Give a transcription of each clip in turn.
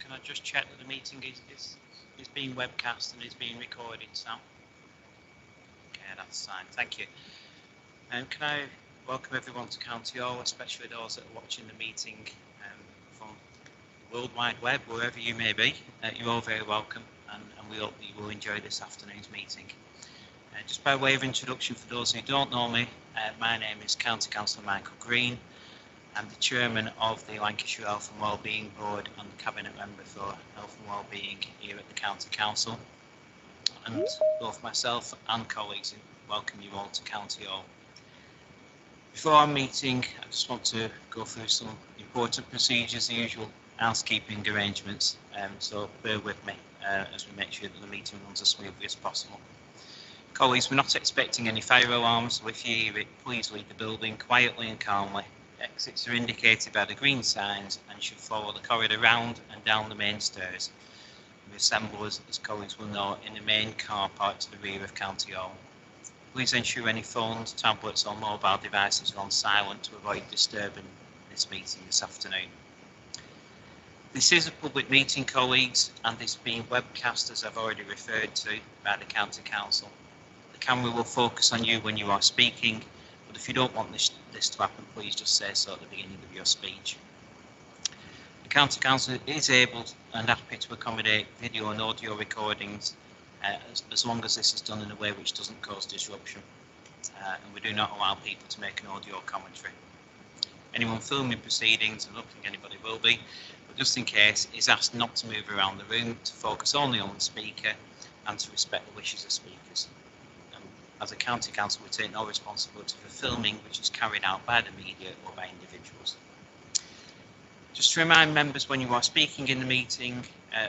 can I just check that the meeting is being webcast and is being recorded, Sam? Okay, that's fine. Thank you. And can I welcome everyone to County Hall, especially those that are watching the meeting from the World Wide Web, wherever you may be. You're all very welcome, and we hope that you will enjoy this afternoon's meeting. Just by way of introduction, for those who don't know me, my name is County Councillor Michael Green. I'm the Chairman of the Lancashire Health and Wellbeing Board and the Cabinet Member for Health and Wellbeing here at the County Council. And both myself and colleagues welcome you all to County Hall. Before our meeting, I just want to go through some important procedures, the usual housekeeping arrangements, so bear with me as we make sure that the meeting runs as smoothly as possible. Colleagues, we're not expecting any fire alarms, so if you hear it, please leave the building quietly and calmly. Exits are indicated by the green signs and should follow the corridor round and down the main stairs. We assemble, as colleagues will know, in the main car park to the rear of County Hall. Please ensure any phones, tablets or mobile devices are on silent to avoid disturbing this meeting this afternoon. This is a public meeting, colleagues, and is being webcast, as I've already referred to, by the County Council. The camera will focus on you when you are speaking, but if you don't want this to happen, please just say so at the beginning of your speech. The County Council is able and happy to accommodate video and audio recordings as long as this is done in a way which doesn't cause disruption, and we do not allow people to make an audio commentary. Anyone filming proceedings, and I don't think anybody will be, but just in case, is asked not to move around the room, to focus only on the speaker and to respect the wishes of speakers. As a County Council, we take no responsibility for filming which is carried out by the media or by individuals. Just to remind members when you are speaking in the meeting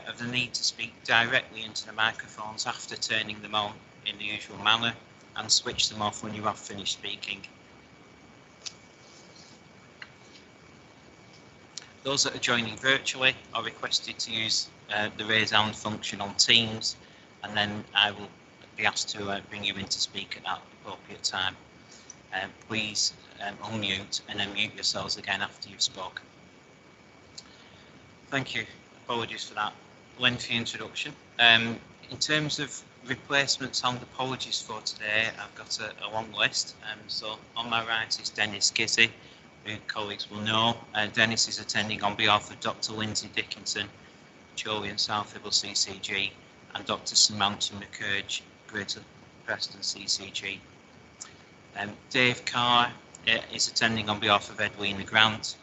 of the need to speak directly into the microphones after turning them on in the usual manner, and switch them off when you have finished speaking. Those that are joining virtually are requested to use the raise hand function on Teams, and then I will be asked to bring you in to speak at that appropriate time. Please unmute and then mute yourselves again after you've spoken. Thank you. Apologies for that lengthy introduction. In terms of replacements and apologies for today, I've got a long list. So on my right is Dennis Gizzy, who colleagues will know. Dennis is attending on behalf of Dr. Lindsay Dickinson, Chorley and South Hibble CCG, and Dr. Samantha McCurge, Greater Preston CCG. Dave Carr is attending on behalf of Edwina Grant,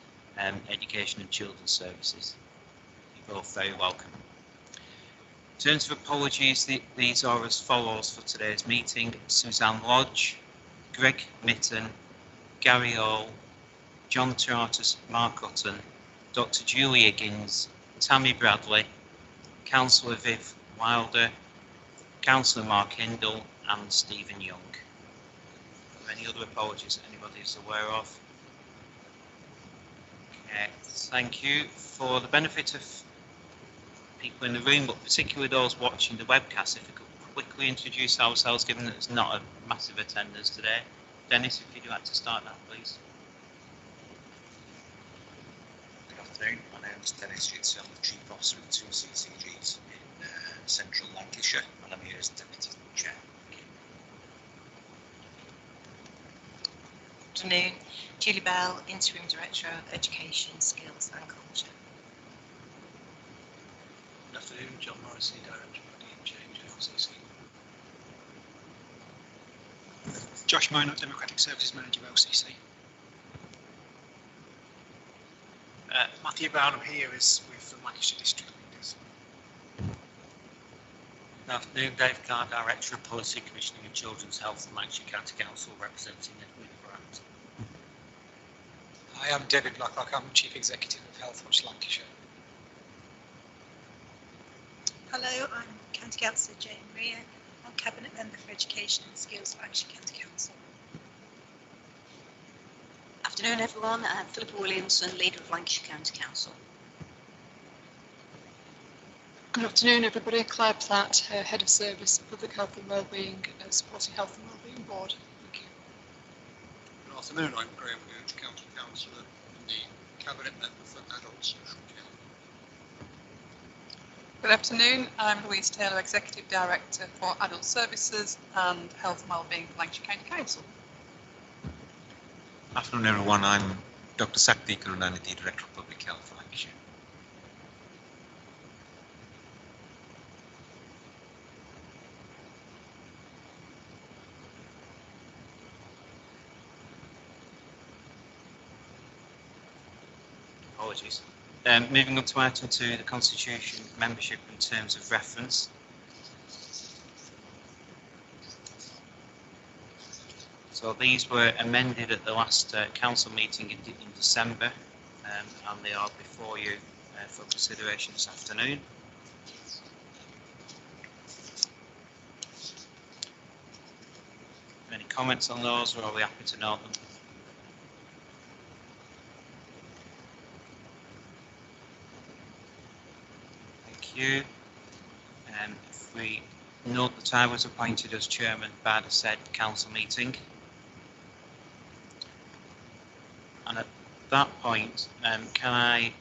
Education and Children's Services. You're both very welcome. In terms of apologies, these are as follows for today's meeting: Suzanne Lodge, Greg Mitten, Gary Hall, John Charters, Mark Hutton, Dr. Julie Higgins, Tammy Bradley, Councillor Viv Wilder, Councillor Mark Hindle and Stephen Young. Are there any other apologies that anybody is aware of? Okay, thank you. For the benefit of people in the room, but particularly those watching the webcast, if we could quickly introduce ourselves, given that there's not a massive attendance today. Dennis, if you'd like to start that, please. Good afternoon, my name is Dennis Gizzy. I'm the Chief Officer of 2 CCGs in Central Lancashire, and I'm here as Deputy Chair. Good afternoon, Julie Bell, Interim Director of Education, Skills and Culture. Good afternoon, John Morrissey, Director of Body and Change at LCC. Josh Minot, Democratic Services Manager of LCC. Matthew Brown, I'm here with the Lancashire District Leaders. Good afternoon, Dave Carr, Director of Policy Commissioning and Children's Health and Lancashire County Council, representing Edwina Grant. Hi, I'm David Blacklock. I'm Chief Executive of Health Watch Lancashire. Hello, I'm County Councillor Jane Rea. I'm Cabinet Member for Education and Skills, Lancashire County Council. Afternoon, everyone. I'm Philippa Williamson, Leader of Lancashire County Council. Good afternoon, everybody. Claire Platt, Head of Service of Public Health and Wellbeing, supporting Health and Wellbeing Board. Thank you. Good afternoon, I'm Graham Gooch, County Councillor and the Cabinet Member for Adult Social Care. Good afternoon. I'm Louise Taylor, Executive Director for Adult Services and Health and Wellbeing for Lancashire County Council. Afternoon, everyone. I'm Dr. Sakti Karunanidhi, Director of Public Health for Lancashire. Apologies. Moving on to item 2, the Constitution membership in terms of reference. So these were amended at the last council meeting in December, and they are before you for consideration this afternoon. Any comments on those, or are we happy to note them? Thank you. If we note that I was appointed as chairman by the said council meeting, and at that point, can I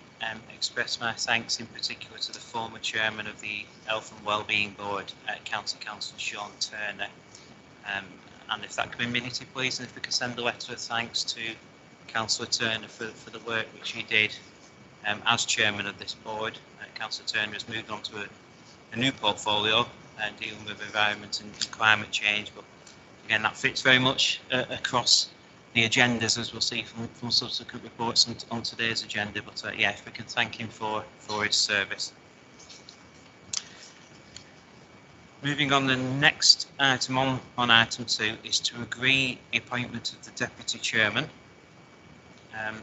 express my thanks in particular to the former chairman of the Health and Wellbeing Board, County Councillor Sean Turner. And if that could be minuted, please, and if we could send a letter of thanks to Councillor Turner for the work which he did as chairman of this board. Councillor Turner has moved on to a new portfolio dealing with environment and climate change, but again, that fits very much across the agendas, as we'll see from subsequent reports on today's agenda. But yeah, if we can thank him for his service. Moving on, the next item on item 2 is to agree the appointment of the deputy chairman.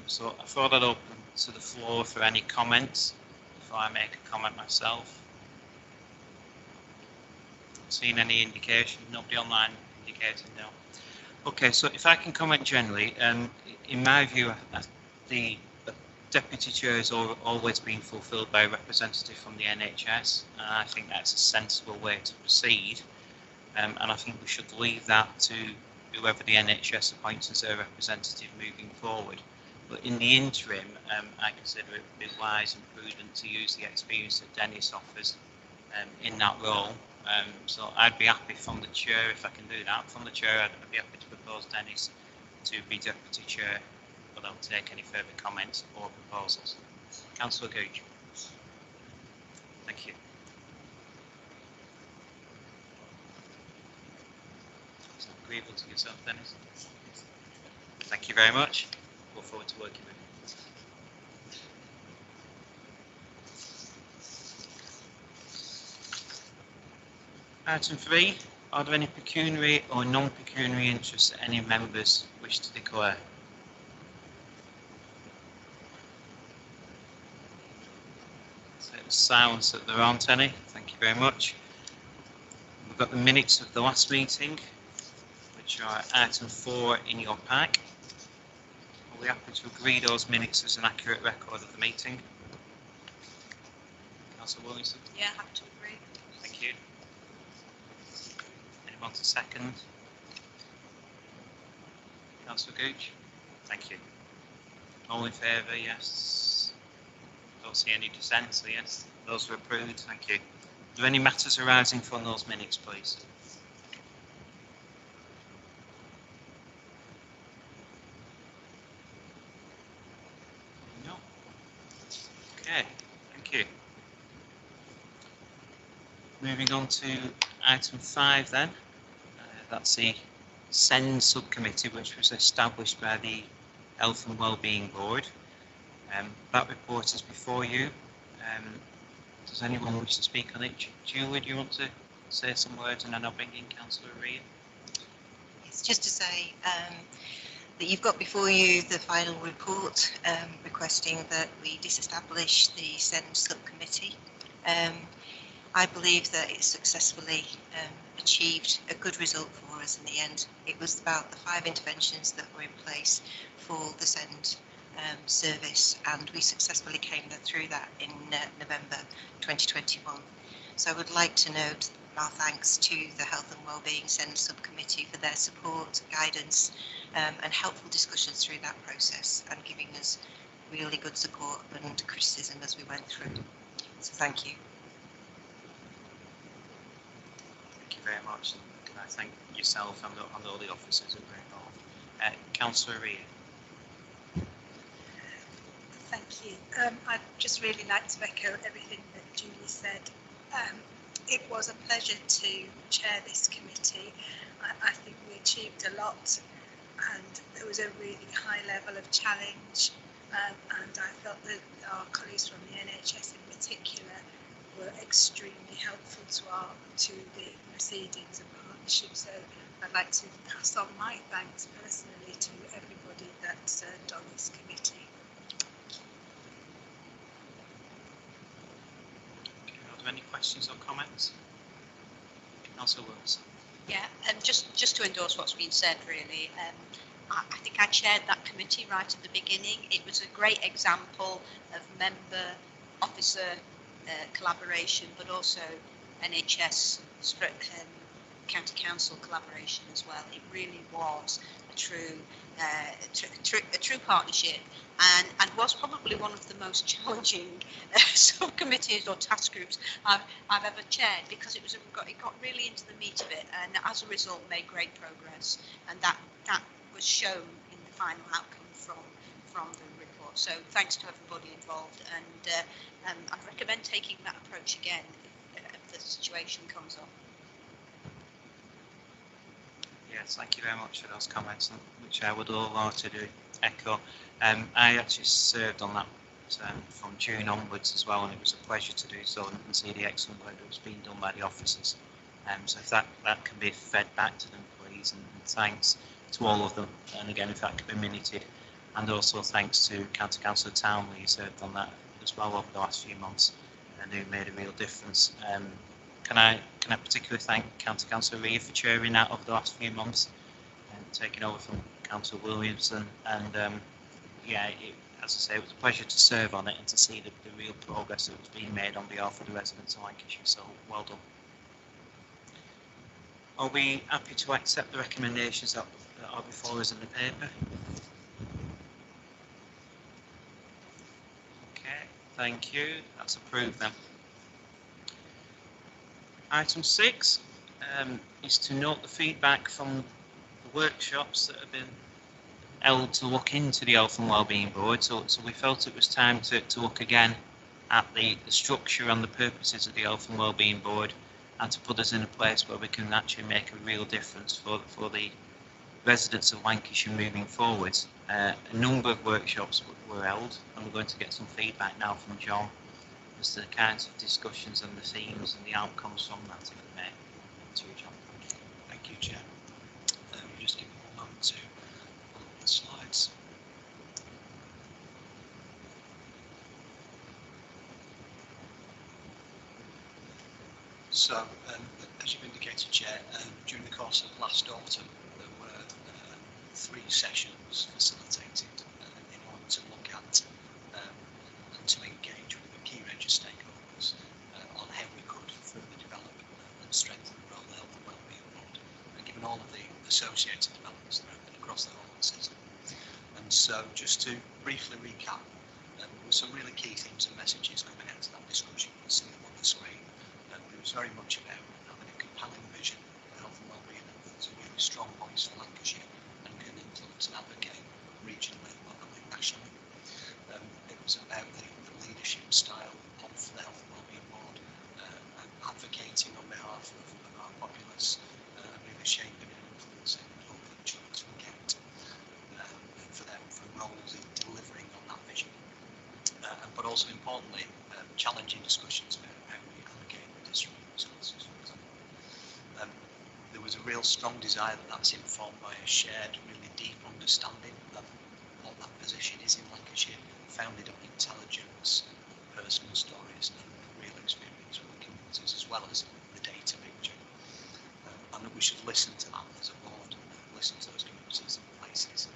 So I throw that open to the floor for any comments before I make a comment myself. Seen any indication? Nobody online indicating no. Okay, so if I can comment generally, in my view, the deputy chair has always been fulfilled by a representative from the NHS, and I think that's a sensible way to proceed, and I think we should leave that to whoever the NHS appoints as their representative moving forward. But in the interim, I consider it would be wise and prudent to use the experience that Dennis offers in that role. So I'd be happy from the chair, if I can do that, from the chair I'd be happy to propose Dennis to be deputy chair, but I'll take any further comments or proposals. Councillor Gooch. Thank you. Is that agreeable to yourself, Dennis? Thank you very much. Look forward to working with you. Item 3, are there any pecuniary or non-pecuniary interests that any members wish to declare? So it sounds that there aren't any. Thank you very much. We've got the minutes of the last meeting, which are item 4 in your pack. Are we happy to agree those minutes as an accurate record of the meeting? Councillor Williamson? Yeah, happy to agree. Thank you. Anyone to second? Councillor Gooch? Thank you. All in favour, yes. Don't see any dissent, so yes, those are approved. Thank you. Are there any matters arising from those minutes, please? No. Okay, thank you. Moving on to item 5 then. That's the SEND subcommittee, which was established by the Health and Wellbeing Board. That report is before you. Does anyone wish to speak on it? Julie, do you want to say some words, and then I'll bring in Councillor Rhea? Yes, just to say that you've got before you the final report requesting that we disestablish the SEND subcommittee. I believe that it successfully achieved a good result for us in the end. It was about the 5 interventions that were in place for the SEND service, and we successfully came through that in November 2021. So I would like to note our thanks to the Health and Wellbeing SEND subcommittee for their support, guidance and helpful discussions through that process, and giving us really good support and criticism as we went through. So thank you. very much. And can I thank yourself and all the officers who were involved. Councillor Ria. Thank you. I'd just really like to echo everything that Julie said. It was a pleasure to chair this committee. I think we achieved a lot, and there was a really high level of challenge, and I felt that our colleagues from the NHS in particular were extremely helpful to the proceedings and partnership. So I'd like to pass on my thanks personally to everybody that served on this committee. Are there any questions or comments? Councillor Wilson. Yeah, and just to endorse what's been said, really, I think I chaired that committee right at the beginning. It was a great example of member-officer collaboration, but also NHS county council collaboration as well. It really was a true partnership, and was probably one of the most challenging subcommittees or task groups I've ever chaired, because it got really into the meat of it, and as a result made great progress, and that was shown in the final outcome from the report. So thanks to everybody involved, and I'd recommend taking that approach again if the situation comes up. Yes, thank you very much for those comments, which I would all like to do echo. I actually served on that from June onwards as well, and it was a pleasure to do so and see the excellent work that was being done by the officers. So if that can be fed back to them, please, and thanks to all of them. And again, if that can be minuted, and also thanks to County Councillor Townley, who served on that as well over the last few months, and who made a real difference. Can I particularly thank County Councillor Ria for chairing that over the last few months and taking over from Councillor Williamson. And yeah, as I say, it was a pleasure to serve on it and to see the real progress that was being made on behalf of the residents of Lancashire. So well done. Are we happy to accept the recommendations that are before us in the paper? Okay, thank you. That's approved then. Item 6 is to note the feedback from the workshops that have been held to look into the Health and Wellbeing Board. So we felt it was time to look again at the structure and the purposes of the Health and Wellbeing Board, and to put us in a place where we can actually make a real difference for the residents of Lancashire moving forwards. A number of workshops were held, and we're going to get some feedback now from John as to the kinds of discussions and the themes and the outcomes from that, if we may. To you, John. Thank you, Chair. We'll just give me one moment to pull up the slides. So, as you've indicated, Chair, during the course of last autumn, there were 3 sessions facilitated in order to look at and to engage with the key range of stakeholders on how we could further develop and strengthen the role of the Health and Wellbeing Board, and given all of the associated developments that have happened across the whole system. And so, just to briefly recap, there were some really key themes and messages coming out of that discussion. You can see them on the screen. It was very much about having a compelling vision for health and wellbeing, and there's a really strong voice for Lancashire and can influence and advocate regionally, locally, nationally. It was about the leadership style of the Health and Wellbeing Board, and advocating on behalf of our populace, really shaping and influencing and holding each other to account for them, for roles in delivering on that vision. But also importantly, challenging discussions about how we allocate and distribute resources, for example. There was a real strong desire that's informed by a shared, really deep understanding of what that position is in Lancashire, founded on intelligence, personal stories, and real experience with the communities, as well as the data picture. And that we should listen to that as a board, listen to those communities and places.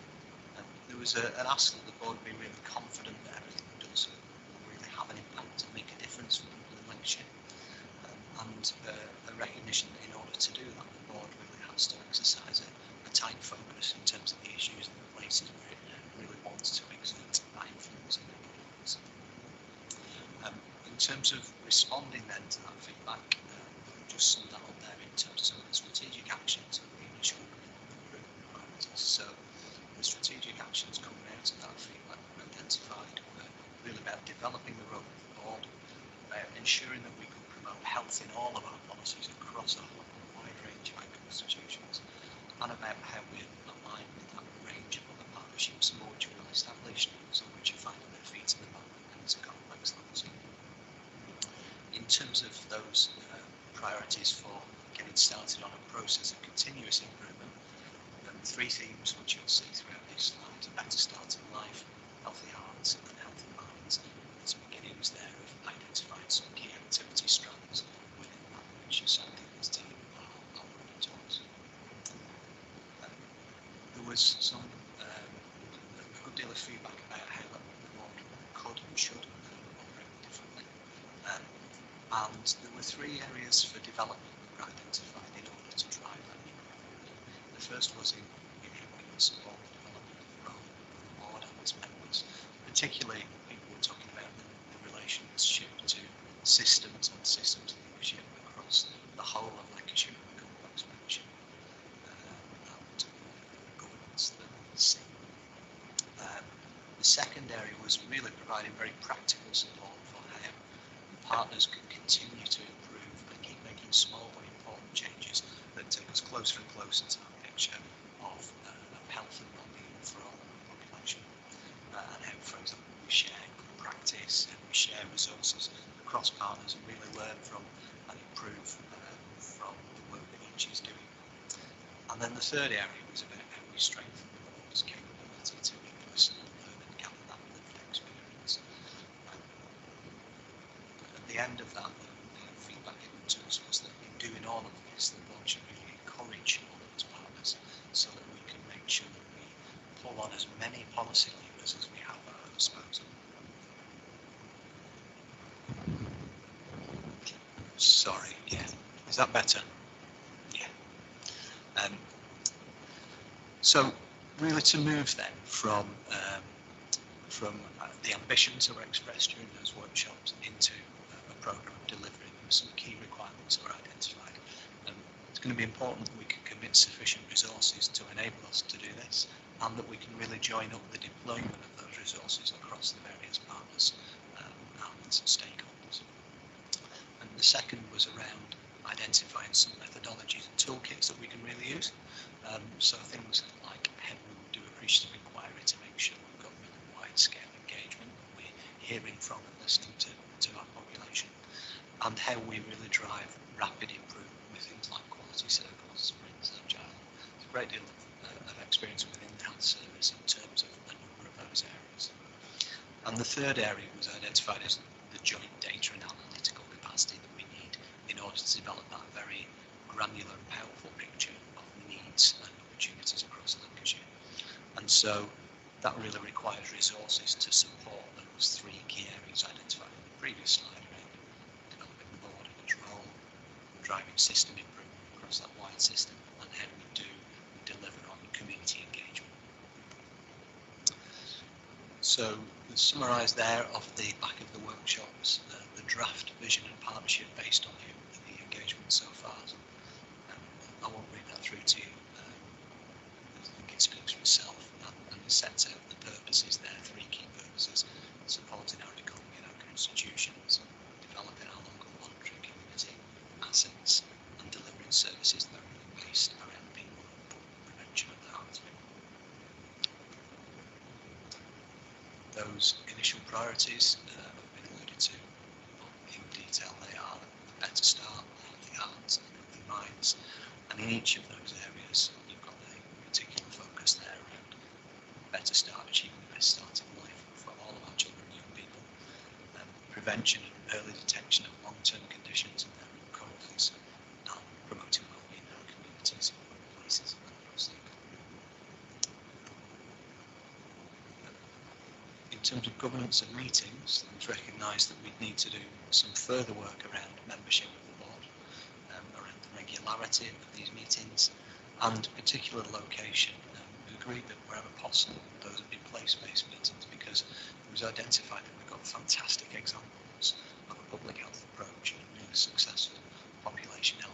There was an ask that the board be really confident that everything it does will really have an impact and make a difference for people in Lancashire. And a recognition that in order to do that, the board really has to exercise a tight focus in terms of the issues and the places where it really wants to exert that influence and make a difference. In terms of responding then to that feedback, just summed that up there in terms of some of the strategic actions and the initial improvement priorities. So the strategic actions coming out of that feedback were identified were really about developing the role of the board, about ensuring that we could promote health in all of our policies across a wide range of our institutions, and about how we align with that range of other partnerships, more which are well established, some which are finding their feet at the moment, and it's a complex landscape. In terms of those priorities for getting started on a process of continuous improvement, three themes which you'll see throughout these slides: a better start in life, healthy hearts and healthy minds. There's beginnings there of identifying some key activity strands within that which Sandy and his team are working towards. There was a good deal of feedback about how the board could and should operate differently. And there were three areas for development that were identified in order to drive that improvement. The first was in how we can support the development of the role of the board and its members. Particularly, people were talking about the relationship to systems and systems leadership across the whole of Lancashire and the complex membership and governance that we see. The second area was really providing very practical support for how partners can continue to improve and keep making small but important changes that take us closer and closer to our picture of health and well-being for all of the population. And how, for example, we share good practice and we share resources across partners and really learn from and improve from the work that each is doing. And then the third area was about how we strengthen the board's capability to in-person and learn and gather that lived experience. At the end of that, the feedback given to us was that in doing all of this, the board should really encourage all of its partners so that we can make sure that we pull on as many policy levers as we have at our disposal. Sorry, yeah. Is that better? Yeah. So really to move then from the ambitions that were expressed during those workshops into a programme of delivering, some key requirements were identified. It's going to be important that we can commit sufficient resources to enable us to do this, and that we can really join up the deployment of those resources across the various partners and stakeholders. And the second was around identifying some methodologies and toolkits that we can really use. So things like how we would do appreciative inquiry to make sure we've got really wide-scale engagement that we're hearing from and listening to our population, and how we really drive rapid improvement with things like quality circles, sprints, agile. There's a great deal of experience within the health service in terms of a number of those areas. And the third area was identified as the joint data and analytical capacity that we need in order to develop that very granular and powerful picture of needs and opportunities across Lancashire. And so that really requires resources to support those three key areas identified in the previous slide around developing the board and its role, driving system improvement across that wide system, and how we deliver on community engagement. So summarised there of the back of the workshops, the draft vision and partnership based on the engagement so far. I won't read that through to you. I think it speaks for itself, and it sets out the purposes there, three key purposes: supporting our economy and our institutions, developing our local voluntary community assets, and delivering services that are really based around people and put prevention at the heart of it. Those initial priorities have been alluded to, but in detail they are the better start, healthy hearts and healthy minds. And in each of those areas, you've got a particular focus there around better start, achieving the best start in life for all of our children and young people, prevention and early detection of long-term conditions and their root causes, and promoting well-being in our communities and workplaces across the economy. In terms of governance and meetings, it was recognised that we'd need to do some further work around membership of the board, around the regularity of these meetings, and particular location. We agreed that wherever possible, those would be place-based meetings, because it was identified that we've got fantastic examples of a public health approach and a really successful population health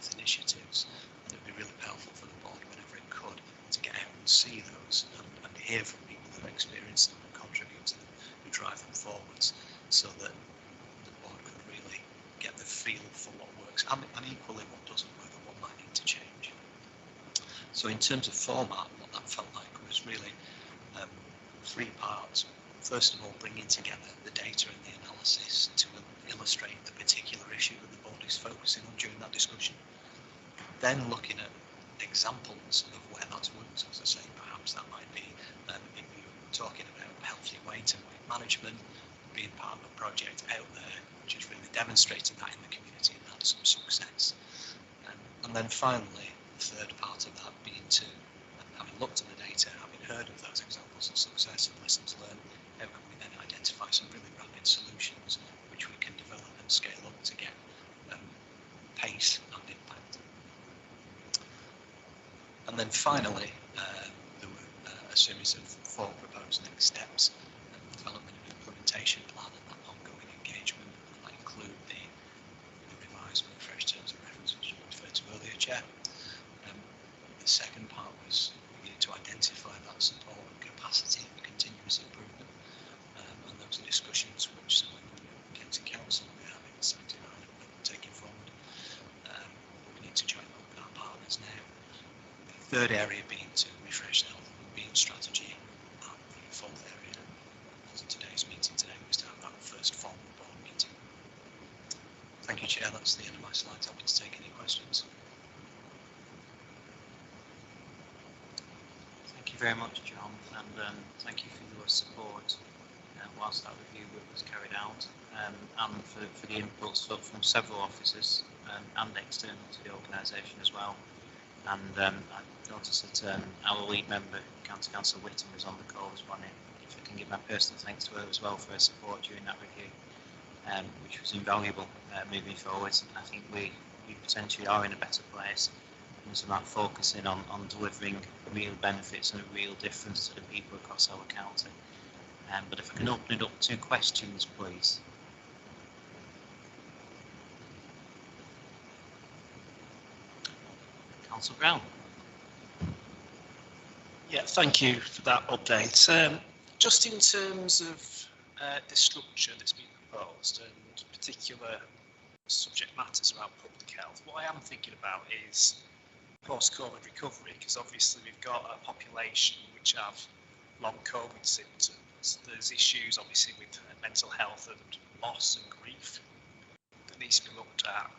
works, and equally what doesn't work and what might need to change. So in terms of format, what that felt like was really 3 parts. First of all, bringing together the data and the analysis to illustrate the particular issue that the board is focusing on during that discussion. Then looking at examples of where that's worked. As I say, perhaps that might be if you're talking about healthy weight and weight management, being part of a project out there which is really demonstrating that in the community and had some success. And then finally, the third part of that being to, having looked at the data, having heard of those examples of success and lessons learned, how can we then identify some really rapid solutions which we can develop and scale up to get pace and impact. And then finally, there were a series of 4 proposed next steps, development and implementation plan and that ongoing engagement, and that include the revised and refreshed terms of reference which you referred to earlier, Chair. The second part was we needed to identify that support and capacity for continuous improvement, and those are discussions which some of the County Council will be having on Saturday night and taking forward. We need to join up with our partners now. The third area being to refresh the health and wellbeing strategy, and the fourth area of today's meeting today was to have that first formal board meeting. Thank you, Chair. That's the end of my slides. Happy to take any questions. Thank you very much, John, and thank you for your support whilst that review was carried out, and for the inputs from several officers and external to the organisation as well. And I noticed that our lead member, County Councillor Whitton, was on the call this morning. If I can give my personal thanks to her as well for her support during that review, which was invaluable moving forward. I think we potentially are in a better place. It's about focusing on delivering real benefits and a real difference to the people across our county. But if I can open it up to questions, please. Councillor Brown. Yeah, thank you for that update. Just in terms of the structure that's been proposed and particular subject matters around public health, what I am thinking about is post-COVID recovery, because obviously we've got a population which have long COVID symptoms. There's issues obviously with mental health and loss and grief that needs to be looked at,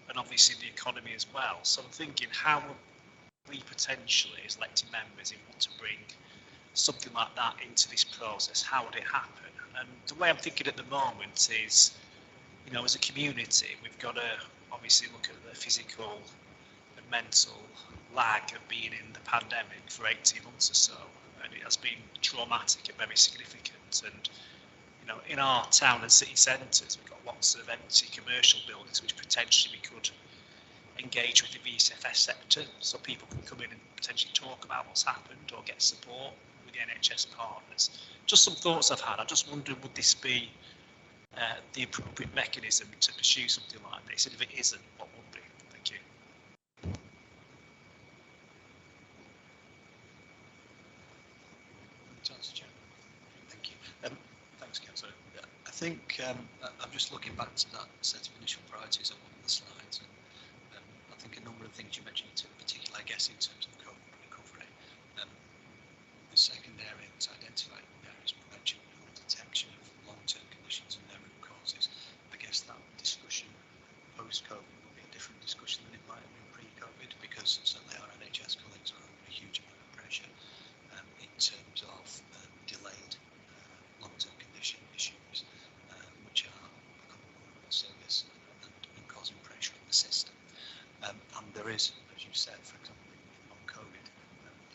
and obviously the economy as well. So I'm thinking, how would we potentially, as elected members, if we want to bring something like that into this process, how would it happen? And the way I'm thinking at the moment is, you know, as a community, we've got to obviously look at the physical and mental lag of being in the pandemic for 18 months or so, and it has been traumatic and very significant. And you know, in our town and city centres, we've got lots of empty commercial buildings which potentially we could engage with the BSFS sector, so people can come in and potentially talk about what's happened or get support with the NHS partners. Just some thoughts I've had. I just wondered, would this be the appropriate mechanism to pursue something like this? And if it isn't, what would be? Thank you. Thank you. Thanks, Councillor. I think I'm just looking back to that set of initial priorities on one of the slides. And I think a number of things you mentioned, in particular, I guess, in terms of COVID recovery. The second area that's identified there is prevention and detection of long-term conditions and their root causes. I guess that discussion post-COVID will be a different discussion than it might have been pre-COVID, because certainly our NHS colleagues are under a huge amount of pressure in terms of delayed long-term condition issues, which are becoming more of a service and causing pressure on the system. And there is, as you said, for example, on COVID,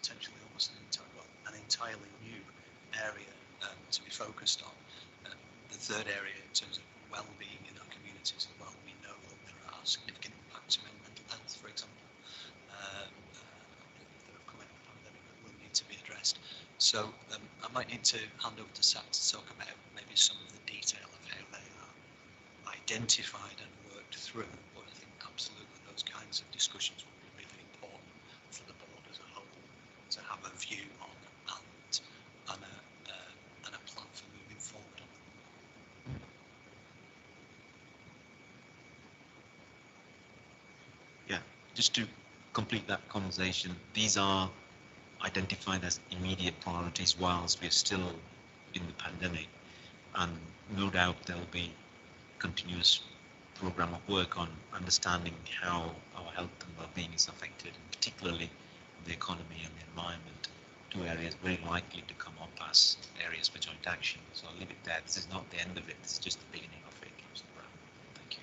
potentially almost an entirely new area to be focused on. The third area in terms of well-being in our communities, and while we know that there are significant impacts around mental health, for example, that have come out of the pandemic that will need to be addressed. So I might need to hand over to Sat to talk about maybe some of the detail of how they are identified and worked through, but I think absolutely those kinds of discussions will be really important for the board as a whole to have a view on and a plan for moving forward on them. just to complete that conversation, these are identified as immediate priorities whilst we're still in the pandemic, and no doubt there'll be continuous program of work on understanding how our health and well-being is affected, and particularly the economy and the environment, two areas very likely to come up as areas for joint action. So I'll leave it there. This is not the end of it, this is just the beginning of it. Thank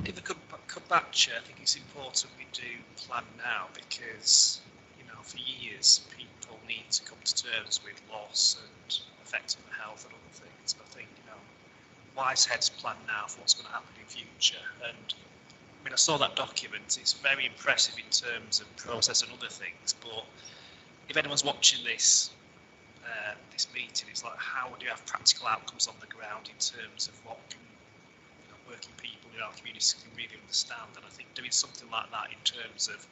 you. If I could come back, Chair, I think it's important we do plan now, because, you know, for years people need to come to terms with loss and affecting their health and other things. But I think, you know, wise heads plan now for what's going to happen in future. And I mean, I saw that document, it's very impressive in terms of process and other things, but if anyone's watching this this meeting, it's like, how do you have practical outcomes on the ground in terms of what can, you know, working people in our communities can really understand? And I think doing something like that in terms of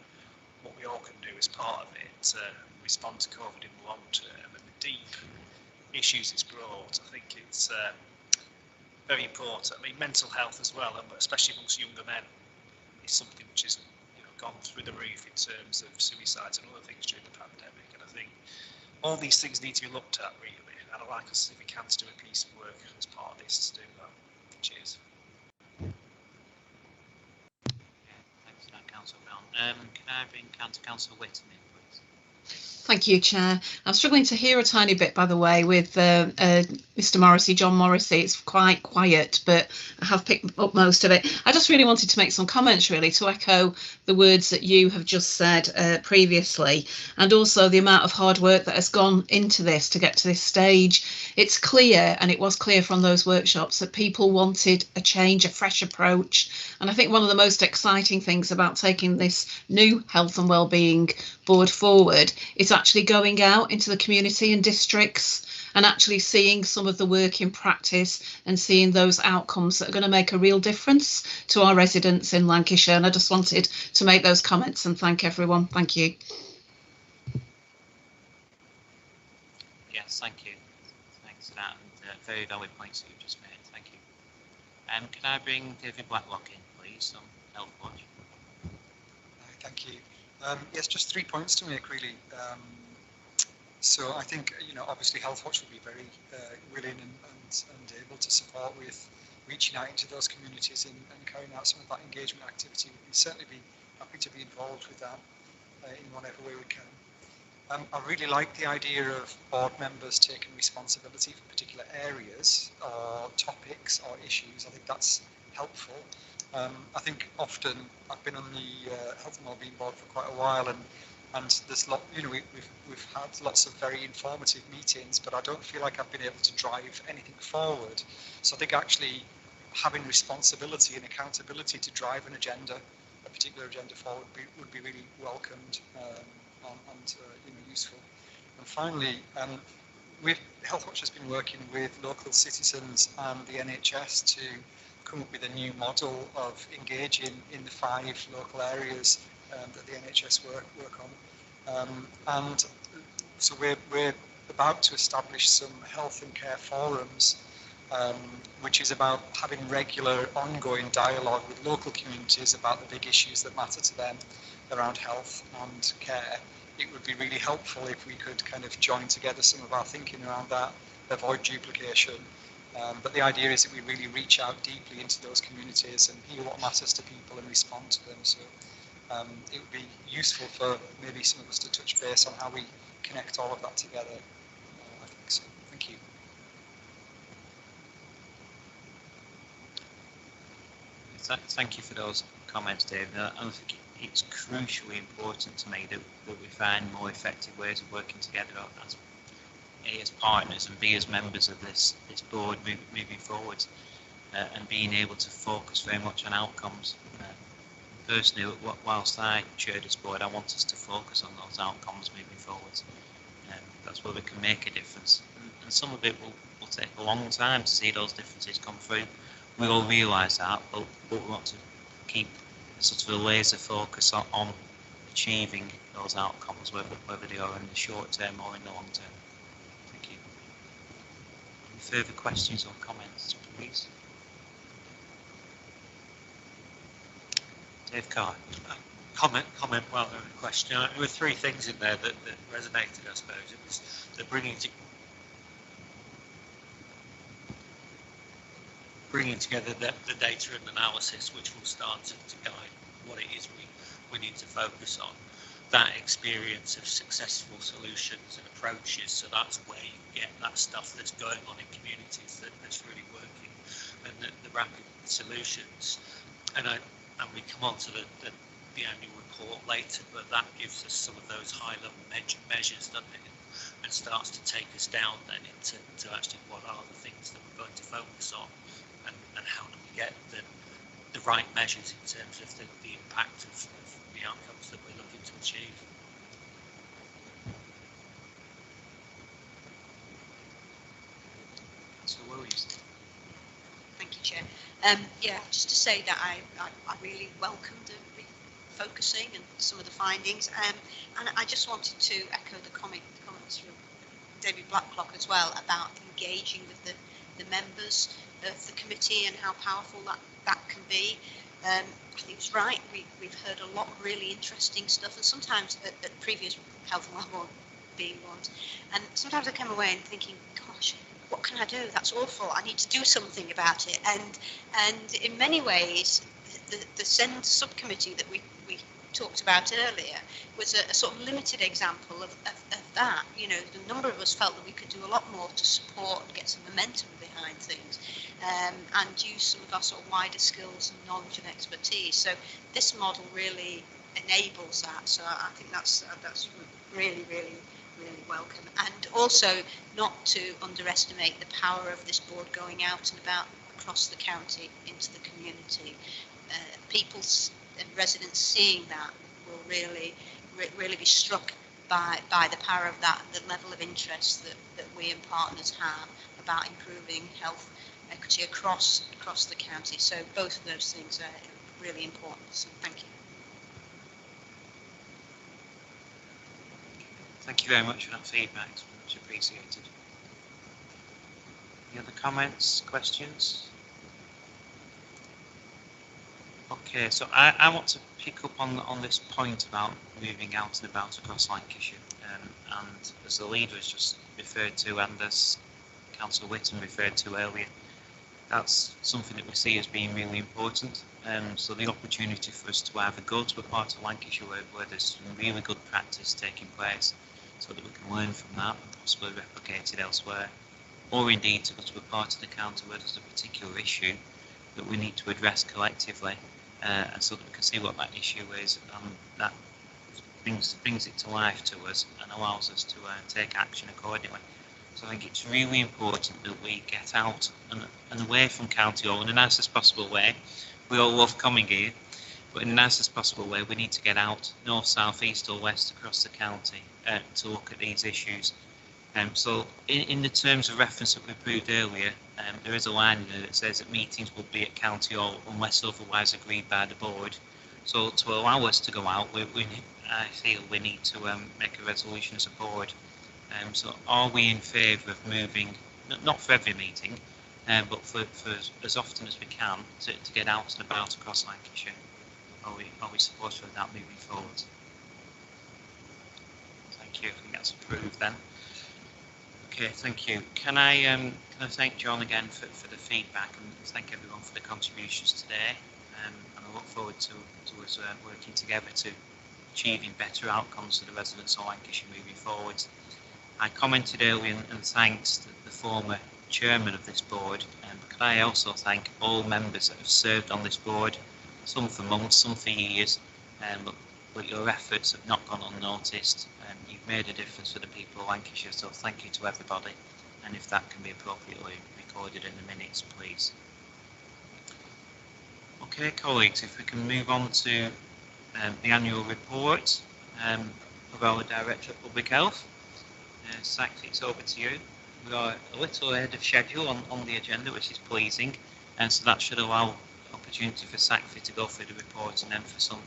what we all can do as part of it to respond to COVID in the long term and the deep issues it's brought, I think it's very important. I mean, mental health as well, and especially amongst younger men, is something which has, you know, gone through the roof in terms of suicides and other things during the pandemic. And I think all these things need to be looked at, really. And I'd like us, if we can, to do a piece of work as part of this to do that. Cheers. Thanks for that, Councillor Brown. Can I bring Councillor Whitton in, please? Thank you, Chair. I'm struggling to hear a tiny bit, by the way, with Mr. Morrissey, John Morrissey. It's quite quiet, but I have picked up most of it. I just really wanted to make some comments, really, to echo the words that you have just said previously, and also the amount of hard work that has gone into this to get to this stage. It's clear, and it was clear from those workshops, that people wanted a change, a fresh approach. And I think one of the most exciting things about taking this new health and wellbeing board forward is actually going out into the community and districts and actually seeing some of the work in practice and seeing those outcomes that are going to make a real difference to our residents in Lancashire. And I just wanted to make those comments and thank everyone. Thank you. Yes, thank you. Thanks for that. And, very valid points that you've just made. Thank you. Can I bring David Blacklock in, please, on Health Watch? Thank you. Yes, just 3 points to make, really. So I think, you know, obviously Health Watch will be very willing and able to support with reaching out into those communities and carrying out some of that engagement activity. We'd certainly be happy to be involved with that in whatever way we can. I really like the idea of board members taking responsibility for particular areas or topics or issues. I think that's helpful. I think often I've been on the Health and Wellbeing Board for quite a while, and there's lot, you know, we've had lots of very informative meetings, but I don't feel like I've been able to drive anything forward. So I think actually having responsibility and accountability to drive an agenda, a particular agenda forward, would be really welcomed and you know, useful. And finally, Health Watch has been working with local citizens and the NHS to come up with a new model of engaging in the 5 local areas that the NHS work on. And so we're about to establish some health and care forums, which is about having regular ongoing dialogue with local communities about the big issues that matter to them around health and care. It would be really helpful if we could kind of join together some of our thinking around that, avoid duplication. But the idea is that we really reach out deeply into those communities and hear what matters to people and respond to them. So it would be useful for maybe some of us to touch base on how we connect all of that together. I think so. Thank you. Thank you for those comments, David. I think it's crucially important to me that we find more effective ways of working together as A, as partners, and B, as members of this board moving forward, and being able to focus very much on outcomes. Personally, whilst I chair this board, I want us to focus on those outcomes moving forward. That's where we can make a difference. And some of it will take a long time to see those differences come through. We all realise that, but we want to keep sort of a laser focus on achieving those outcomes, whether they are in the short term or in the long term. Thank you. Any further questions or comments, please? Dave Carr. Comment rather than a question. There were three things in there that resonated, I suppose. It was the bringing together the data and analysis, which will start to guide what it is we need to focus on. That experience of successful solutions and approaches, so that's where you get that stuff that's going on in communities that's really working, and the rapid solutions. And we come on to the annual report later, but that gives us some of those high-level measures, doesn't it? And starts to take us down then into actually what are the things that we're going to focus on, and how do we get the right measures in terms of the impact of the outcomes that we're looking to achieve. So Louise. Thank you, Chair. Yeah, just to say that I really welcome the refocusing and some of the findings, and I just wanted to echo the comments from David Blacklock as well about engaging with the members of the committee and how powerful that can be. I think it's right. We've heard a lot of really interesting stuff, and sometimes at previous health and well-being ones, and sometimes I come away and thinking, gosh, what can I do? That's awful. I need to do something about it. And in many ways, the SEND subcommittee that we talked about earlier was a sort of limited example of that. You know, the number of us felt that we could do a lot more to support and get some momentum behind things, and use some of our sort of wider skills and knowledge and expertise. So this model really enables that. So I think that's really welcome, and also not to underestimate the power of this board going out and about across the county into the community. People and residents seeing that will really be struck by the power of that, the level of interest that we and partners have about improving health equity across the county. So both of those things are really important. So thank you. Thank you very much for that feedback. It's much appreciated. Any other comments, questions? Okay, so I want to pick up on this point about moving out and about across Lancashire, and as the leader has just referred to, and as Councillor Whitton referred to earlier, that's something that we see as being really important. So the opportunity for us to either go to a part of Lancashire where there's some really good practice taking place, so that we can learn from that and possibly replicate it elsewhere, or indeed to go to a part of the county where there's a particular issue that we need to address collectively, and so that we can see what that issue is, and that brings it to life to us and allows us to take action accordingly. So I think it's really important that we get out and away from County Hall in the nicest possible way. We all love coming here, but in the nicest possible way, we need to get out north, south, east or west across the county to look at these issues. So in the terms of reference that we approved earlier, there is a line in there that says that meetings will be at County Hall unless otherwise agreed by the board. So to allow us to go out, I feel we need to make a resolution as a board. So are we in favour of moving, not for every meeting, but for as often as we can to get out and about across Lancashire? Are we supportive of that moving forward? Thank you. I think that's approved then. Okay, thank you. Can I thank John again for the feedback, and thank everyone for the contributions today. And I look forward to us working together to achieving better outcomes for the residents of Lancashire moving forward. I commented earlier and thanked the former chairman of this board, and can I also thank all members that have served on this board, some for months, some for years, but your efforts have not gone unnoticed, and you've made a difference for the people of Lancashire, so thank you to everybody, and if that can be appropriately recorded in the minutes, please. Okay, colleagues, if we can move on to the annual report of our Director of Public Health. Sax, it's over to you. We are a little ahead of schedule on the agenda, which is pleasing, and so that should allow opportunity for SACFI to go through the report and then for some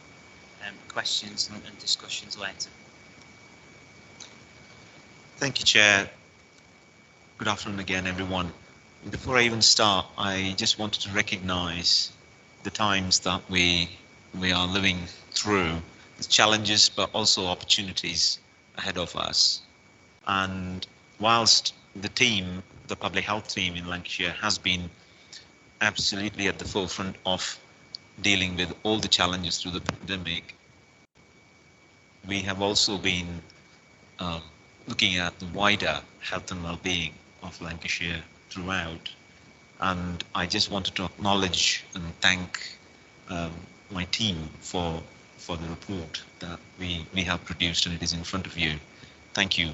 questions and discussions later. Thank you, Chair. Good afternoon again, everyone. Before I even start, I just wanted to recognise the times that we we are living through, the challenges but also opportunities ahead of us. And whilst the team, the public health team in Lancashire, has been absolutely at the forefront of dealing with all the challenges through the pandemic, we have also been looking at the wider health and well-being of Lancashire throughout. And I just wanted to acknowledge and thank my team for the report that we have produced, and it is in front of you. Thank you,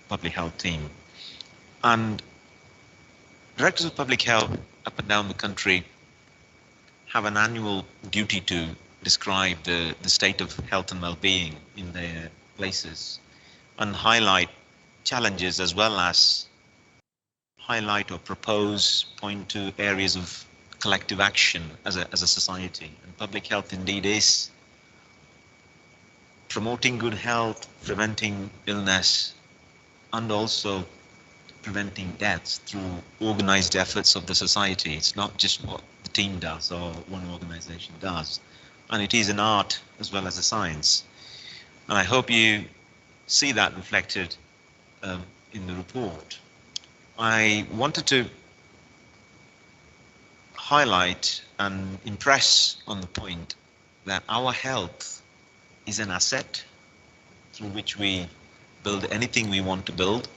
public health team. And directors of public health up and down the country have an annual duty to describe the state of health and well-being in their places and highlight challenges, as well as highlight or propose, point to areas of collective action as a society. And public health indeed is promoting good health, preventing illness, and also preventing deaths through organized efforts of the society. It's not just what the team does or one organization does. And it is an art as well as a science. And I hope you see that reflected in the report. I wanted to highlight and impress on the point that our health is an asset through which we build anything we want to build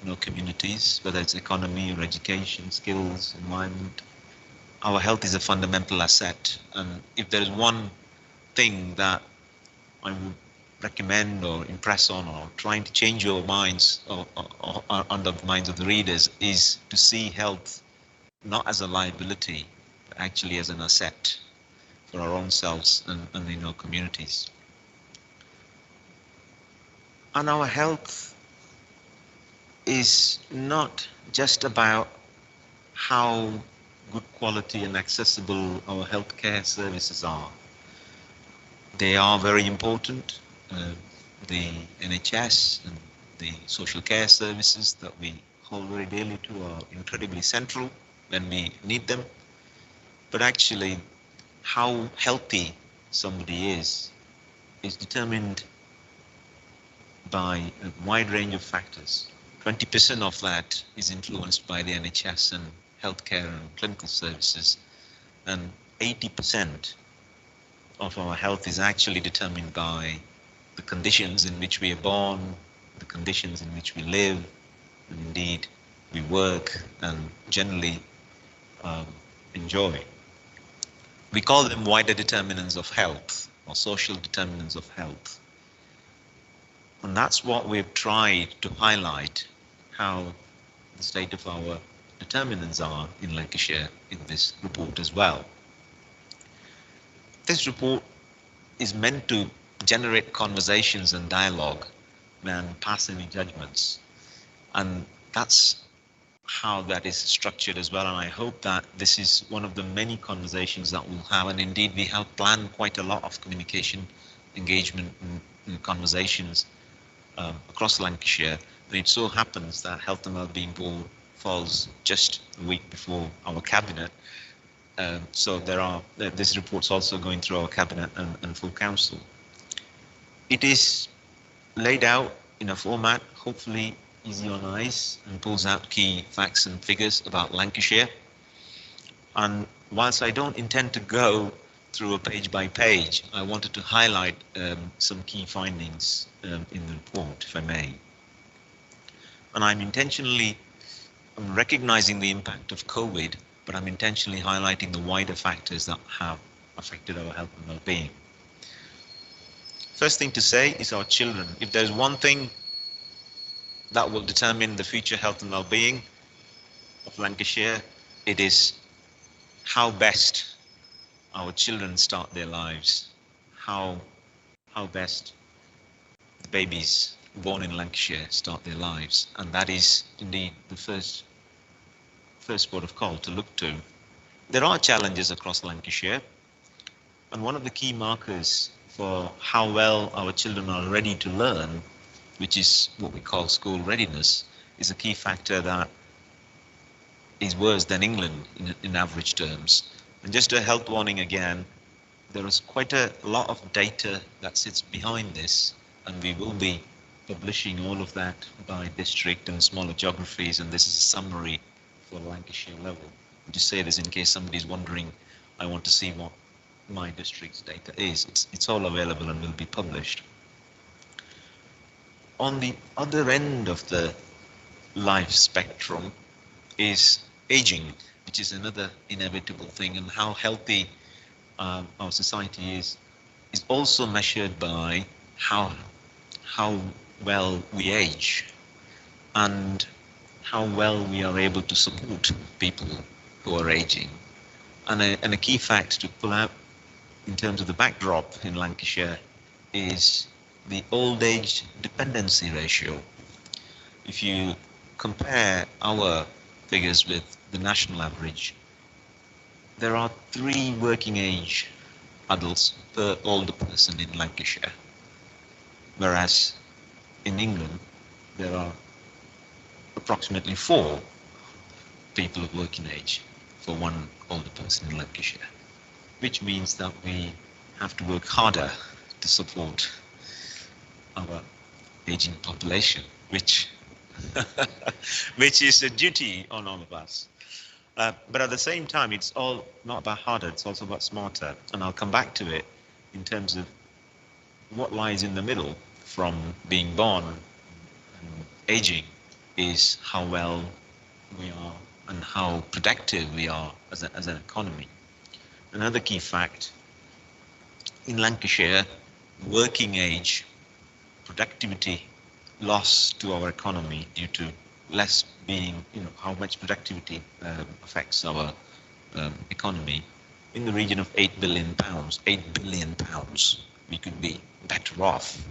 in our communities, whether it's economy or education, skills, environment. Our health is a fundamental asset, and if there is one thing that I would recommend or impress on, or trying to change your minds or under the minds of the readers, is to see health not as a liability, but actually as an asset for our own selves and in our communities. And our health is not just about how good quality and accessible our healthcare services are. They are very important. The NHS and the social care services that we hold very dearly to are incredibly central when we need them. But actually, how healthy somebody is determined by a wide range of factors. 20% of that is influenced by the NHS and healthcare and clinical services, and 80% of our health is actually determined by the conditions in which we are born, the conditions in which we live, and indeed we work and generally enjoy. We call them wider determinants of health or social determinants of health. And that's what we've tried to highlight, how the state of our determinants are in Lancashire in this report as well. This report is meant to generate conversations and dialogue than pass any judgments. And that's how that is structured as well. And I hope that this is one of the many conversations that we'll have. And indeed, we have planned quite a lot of communication, engagement, and conversations across Lancashire. But it so happens that Health and Wellbeing Board falls just a week before our cabinet. So this report's also going through our cabinet and full council. It is laid out in a format, hopefully easy on eyes, and pulls out key facts and figures about Lancashire. And whilst I don't intend to go through a page by page, I wanted to highlight some key findings in the report, if I may. And I'm recognizing the impact of COVID, but I'm intentionally highlighting the wider factors that have affected our health and well-being. First thing to say is our children. If there's one thing that will determine the future health and well-being of Lancashire, it is how best our children start their lives, how best the babies born in Lancashire start their lives. And that is indeed the first port of call to look to. There are challenges across Lancashire, and one of the key markers for how well our children are ready to learn, which is what we call school readiness, is a key factor that is worse than England in average terms. And just a health warning again, there is quite a lot of data that sits behind this, and we will be publishing all of that by district and smaller geographies, and this is a summary for Lancashire level. Just say this in case somebody's wondering, I want to see what my district's data is. It's all available and will be published. On the other end of the life spectrum is aging, which is another inevitable thing, and how healthy our society is also measured by how well we age and how well we are able to support people who are aging. And a key fact to pull out in terms of the backdrop in Lancashire is the old age dependency ratio. If you compare our figures with the national average, there are 3 working age adults per older person in Lancashire, whereas in England there are approximately 4 people of working age for 1 older person in Lancashire, which means that we have to work harder to support our aging population, which which is a duty on all of us. But at the same time, it's all not about harder, it's also about smarter. And I'll come back to it in terms of what lies in the middle from being born and aging is how well we are and how productive we are as an economy. Another key fact, in Lancashire, working age productivity loss to our economy due to less being, how much productivity affects our economy, in the region of £8 billion. £8 billion. We could be better off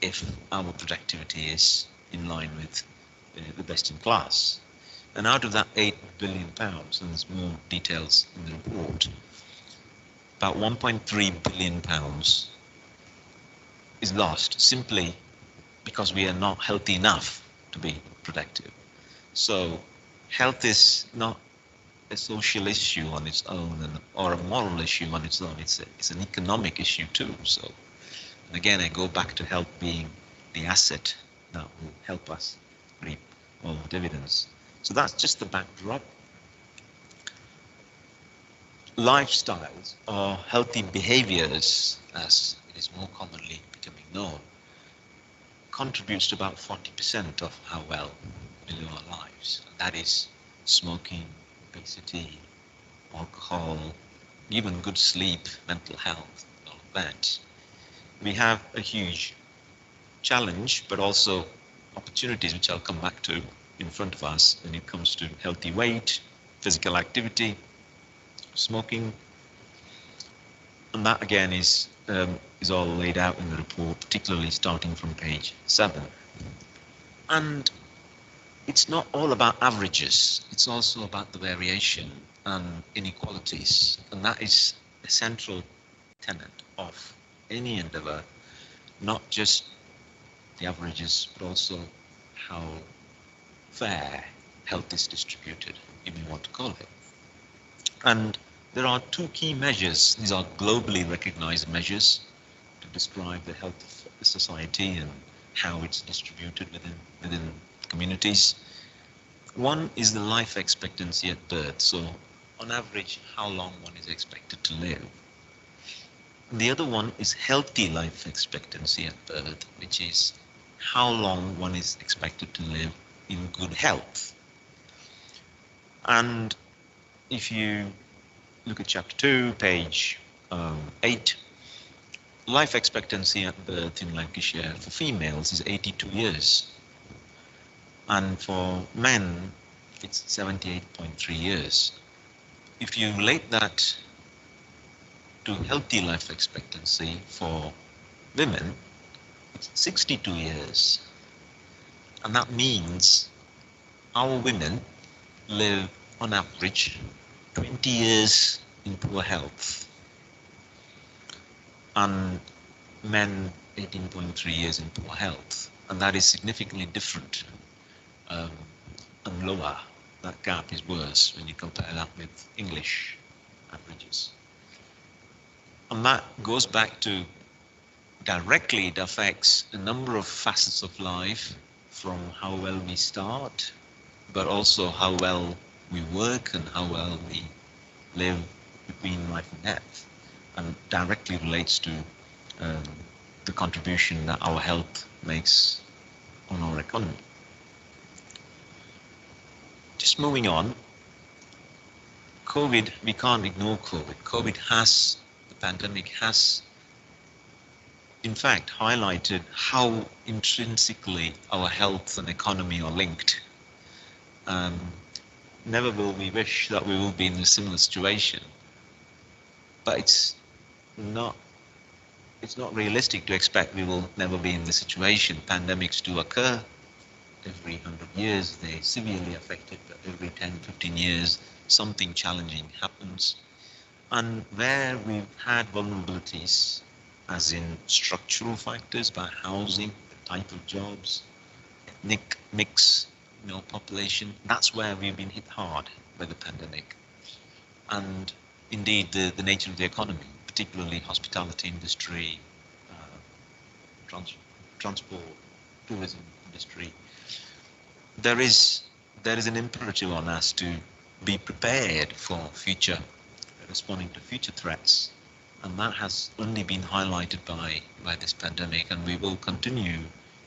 if our productivity is in line with the best in class. And out of that £8 billion, and there's more details in the report, about £1.3 billion is lost simply because we are not healthy enough to be productive. So health is not a social issue on its own or a moral issue on its own. It's an economic issue too. So, and again, I go back to health being the asset that will help us reap all the dividends. So that's just the backdrop. Lifestyles or healthy behaviors, as it is more commonly becoming known, contributes to about 40% of how well we live our lives. And that is smoking, obesity, alcohol, even good sleep, mental health, all of that. We have a huge challenge, but also opportunities, which I'll come back to, in front of us when it comes to healthy weight, physical activity, smoking. And that again is all laid out in the report, particularly starting from page 7. And it's not all about averages, it's also about the variation and inequalities. And that is a central tenet of any endeavour, not just the averages, but also how fair health is distributed, if you want to call it. And there are 2 key measures. These are globally recognized measures to describe the health of the society and how it's distributed within communities. One is the life expectancy at birth. So on average, how long one is expected to live. The other one is healthy life expectancy at birth, which is how long one is expected to live in good health. And if you look at chapter 2, page 8, life expectancy at birth in Lancashire for females is 82 years. And for men, it's 78.3 years. If you relate that to healthy life expectancy for women, it's 62 years. And that means our women live on average 20 years in poor health, and men 18.3 years in poor health. And that is significantly different and lower. That gap is worse when you compare that with English averages. And that goes back to directly it affects a number of facets of life, from how well we start, but also how well we work and how well we live between life and death, and directly relates to the contribution that our health makes on our economy. Just moving on, COVID, we can't ignore COVID. The pandemic has, in fact, highlighted how intrinsically our health and economy are linked. Never will we wish that we will be in a similar situation, but it's not realistic to expect we will never be in this situation. Pandemics do occur every 100 years. They severely affect it, but every 10, 15 years, something challenging happens. And where we've had vulnerabilities, as in structural factors by housing, the type of jobs, ethnic mix, population, that's where we've been hit hard by the pandemic. And indeed, the nature of the economy, particularly hospitality industry, transport, tourism industry, there is an imperative on us to be prepared for responding to future threats, and that has only been highlighted by this pandemic, and we will continue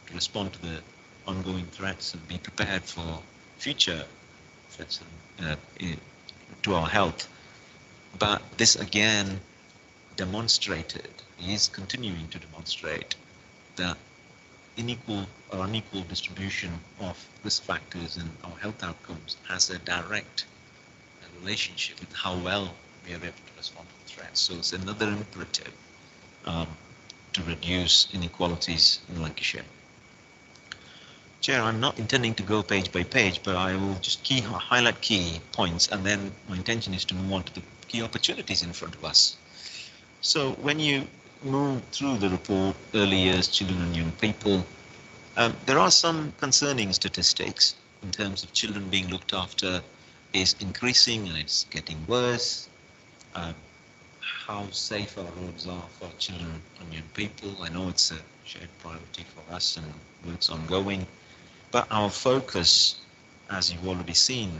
to respond to the ongoing threats and be prepared for future threats to our health. But this again is continuing to demonstrate that unequal distribution of risk factors and our health outcomes has a direct relationship with how well we are able to respond to threats. So it's another imperative to reduce inequalities in Lancashire. Chair, I'm not intending to go page by page, but I will just highlight key points, and then my intention is to move on to the key opportunities in front of us. So when you move through the report, early years, children and young people, there are some concerning statistics in terms of children being looked after is increasing and it's getting worse. How safe our roads are for children and young people, I know it's a shared priority for us and work's ongoing. But our focus, as you've already seen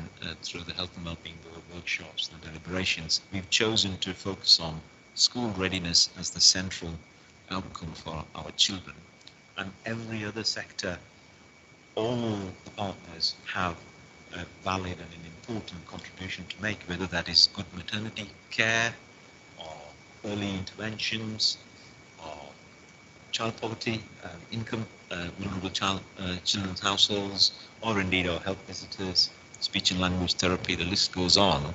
through the Health and Wellbeing Board workshops and deliberations, we've chosen to focus on school readiness as the central outcome for our children. And every other sector, all the partners have a valid and an important contribution to make, whether that is good maternity care or early interventions or child poverty, income, vulnerable children's households, or indeed our health visitors, speech and language therapy, the list goes on.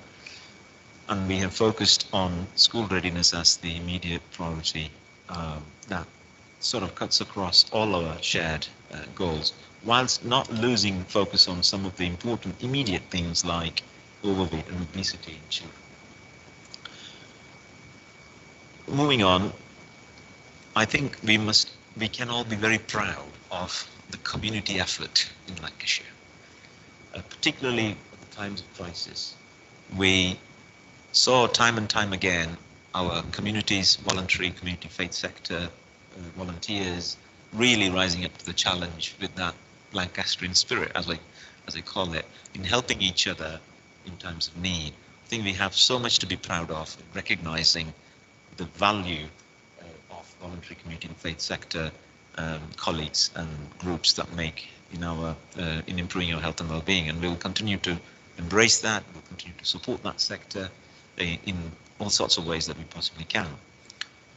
And we have focused on school readiness as the immediate priority that sort of cuts across all our shared goals, whilst not losing focus on some of the important immediate things like overweight and obesity in children. Moving on, I think we can all be very proud of the community effort in Lancashire, particularly at the times of crisis. We saw time and time again our communities, voluntary community faith sector, volunteers really rising up to the challenge with that Lancastrian spirit, as I call it, in helping each other in times of need. I think we have so much to be proud of in recognizing the value of voluntary community and faith sector colleagues and groups that make in improving our health and well-being, and we'll continue to embrace that. We'll continue to support that sector in all sorts of ways that we possibly can.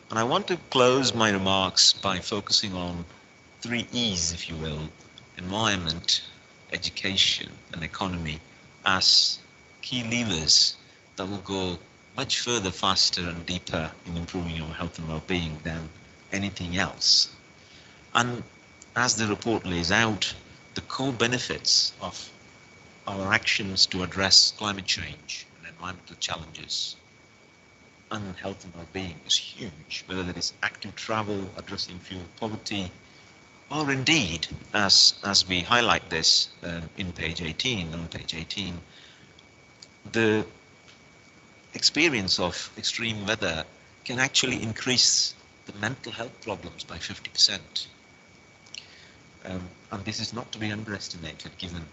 And I want to close my remarks by focusing on 3 E's, if you will: environment, education, and economy, as key levers that will go much further, faster, and deeper in improving our health and well-being than anything else. And as the report lays out, the core benefits of our actions to address climate change and environmental challenges and health and well-being is huge, whether that is active travel, addressing fuel poverty, or indeed, as we highlight this on page 18, the experience of extreme weather can actually increase the mental health problems by 50%. And this is not to be underestimated, given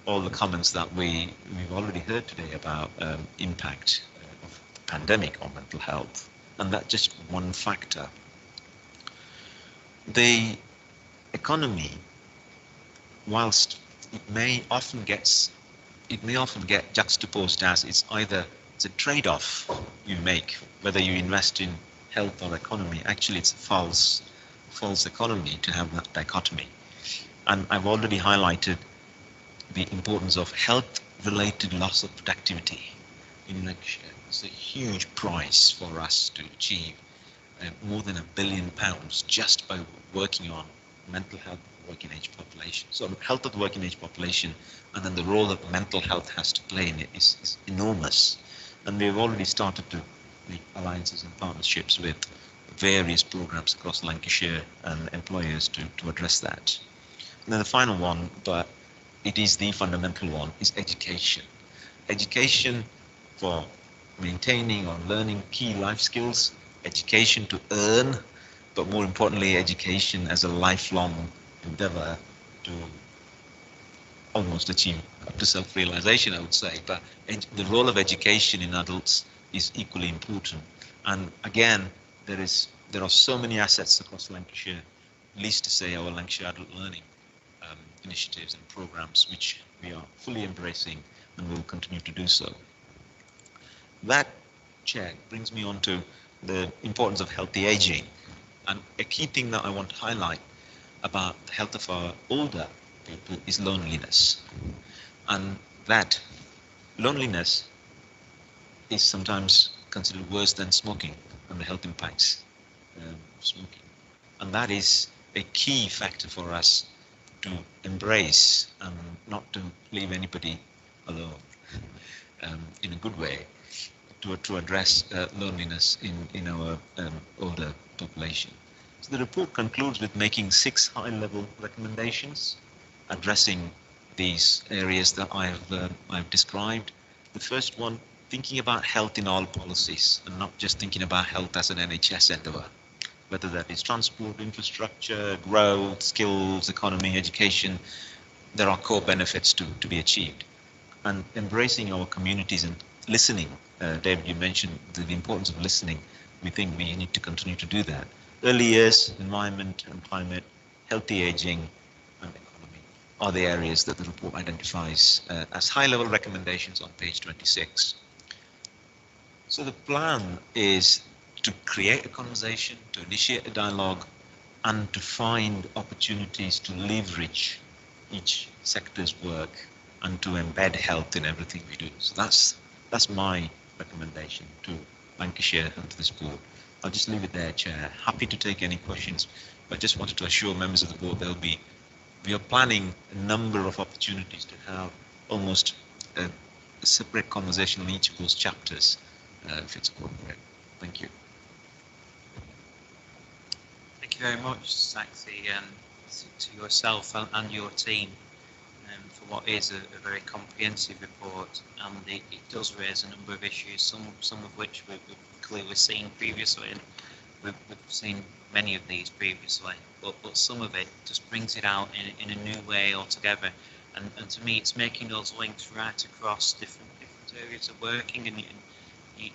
all the comments that we've already heard today about impact of the pandemic on mental health, and that's just one factor. The economy, whilst it may often get juxtaposed as it's a trade-off you make, whether you invest in health or economy. Actually, it's a false economy to have that dichotomy. And I've already highlighted the importance of health-related loss of productivity in Lancashire. It's a huge price for us to achieve more than £1 billion just by working on mental health of the working age population. So health of the working age population, and then the role that mental health has to play in it is enormous. And we've already started to make alliances and partnerships with various programs across Lancashire and employers to address that. And then the final one, but it is the fundamental one, is education. Education for maintaining or learning key life skills, education to earn, but more importantly, education as a lifelong endeavor to almost achieve up to self-realization, I would say. But the role of education in adults is equally important. And again, there are so many assets across Lancashire, least to say our Lancashire Adult Learning initiatives and programs, which we are fully embracing and will continue to do so. That, Chair, brings me on to the importance of healthy aging. And a key thing that I want to highlight about the health of our older people is loneliness. And that loneliness is sometimes considered worse than smoking and the health impacts of smoking. And that is a key factor for us to embrace and not to leave anybody alone in a good way, to address loneliness in our older population. So the report concludes with making 6 high-level recommendations addressing these areas that I've described. The first one, thinking about health in all policies and not just thinking about health as an NHS endeavour, whether that is transport, infrastructure, growth, skills, economy, education. There are core benefits to be achieved. And embracing our communities and listening. David, you mentioned the importance of listening. We think we need to continue to do that. Early years, environment and climate, healthy aging and economy are the areas that the report identifies as high-level recommendations on page 26. So the plan is to create a conversation, to initiate a dialogue, and to find opportunities to leverage each sector's work and to embed health in everything we do. So that's my recommendation to Lancashire and to this board. I'll just leave it there, Chair. Happy to take any questions. I just wanted to assure members of the board we are planning a number of opportunities to have almost a separate conversation on each of those chapters, if it's appropriate. Thank you. Thank you very much, Saxi, to yourself and your team for what is a very comprehensive report, and it does raise a number of issues, some of which we've clearly seen previously, and we've seen many of these previously, but some of it just brings it out in a new way altogether, and to me it's making those links right across different areas of working, and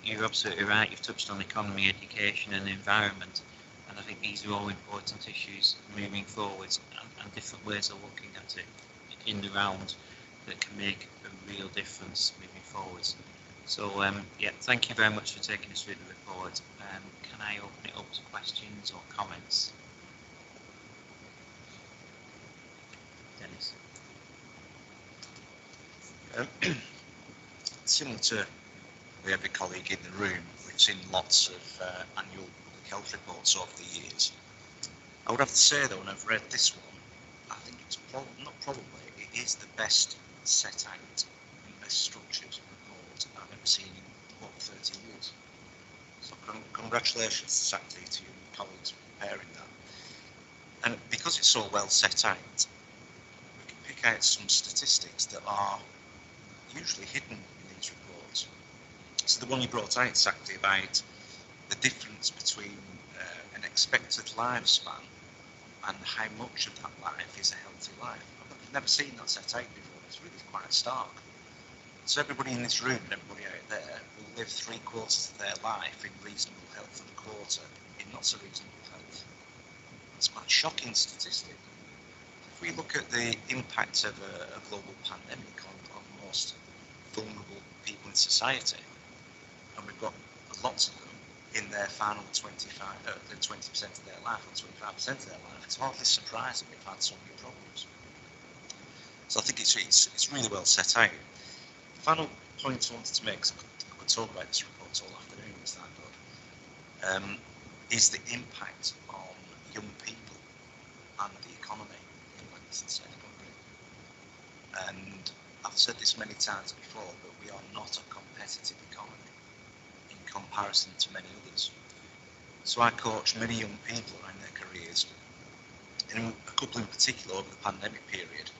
you're absolutely right, you've touched on economy, education and environment, and I think these are all important issues moving forwards, and different ways of looking at it in the round that can make a real difference moving forwards. So yeah, thank you very much for taking us through the report. Can I open it up to questions or comments? Dennis. Similar to every colleague in the room, we've seen lots of annual public health reports over the years. I would have to say though, when I've read this one, I think it's it is the best set out and best structured report I've ever seen in what, 30 years. So congratulations to Saxi, to you and your colleagues for preparing that. And because it's so well set out, we can pick out some statistics that are usually hidden in these reports. So the one you brought out, Saxi, about the difference between an expected lifespan and how much of that life is a healthy life. I've never seen that set out before. It's really quite stark. So everybody in this room and everybody out there will live 3/4 of their life in reasonable health and a quarter in not so reasonable health. It's quite a shocking statistic. If we look at the impact of a global pandemic on most vulnerable people in society, and we've got lots of them in their final 20% of their life or 25% of their life, it's hardly surprising we've had so many problems. So I think it's really well set out. The final point I wanted to make, because I could talk about this report all afternoon, is the impact on young people and the economy in Lancashire secondary. And I've said this many times before, but we are not a competitive economy in comparison to many others. So I coach many young people around their careers, and a couple in particular over the pandemic period,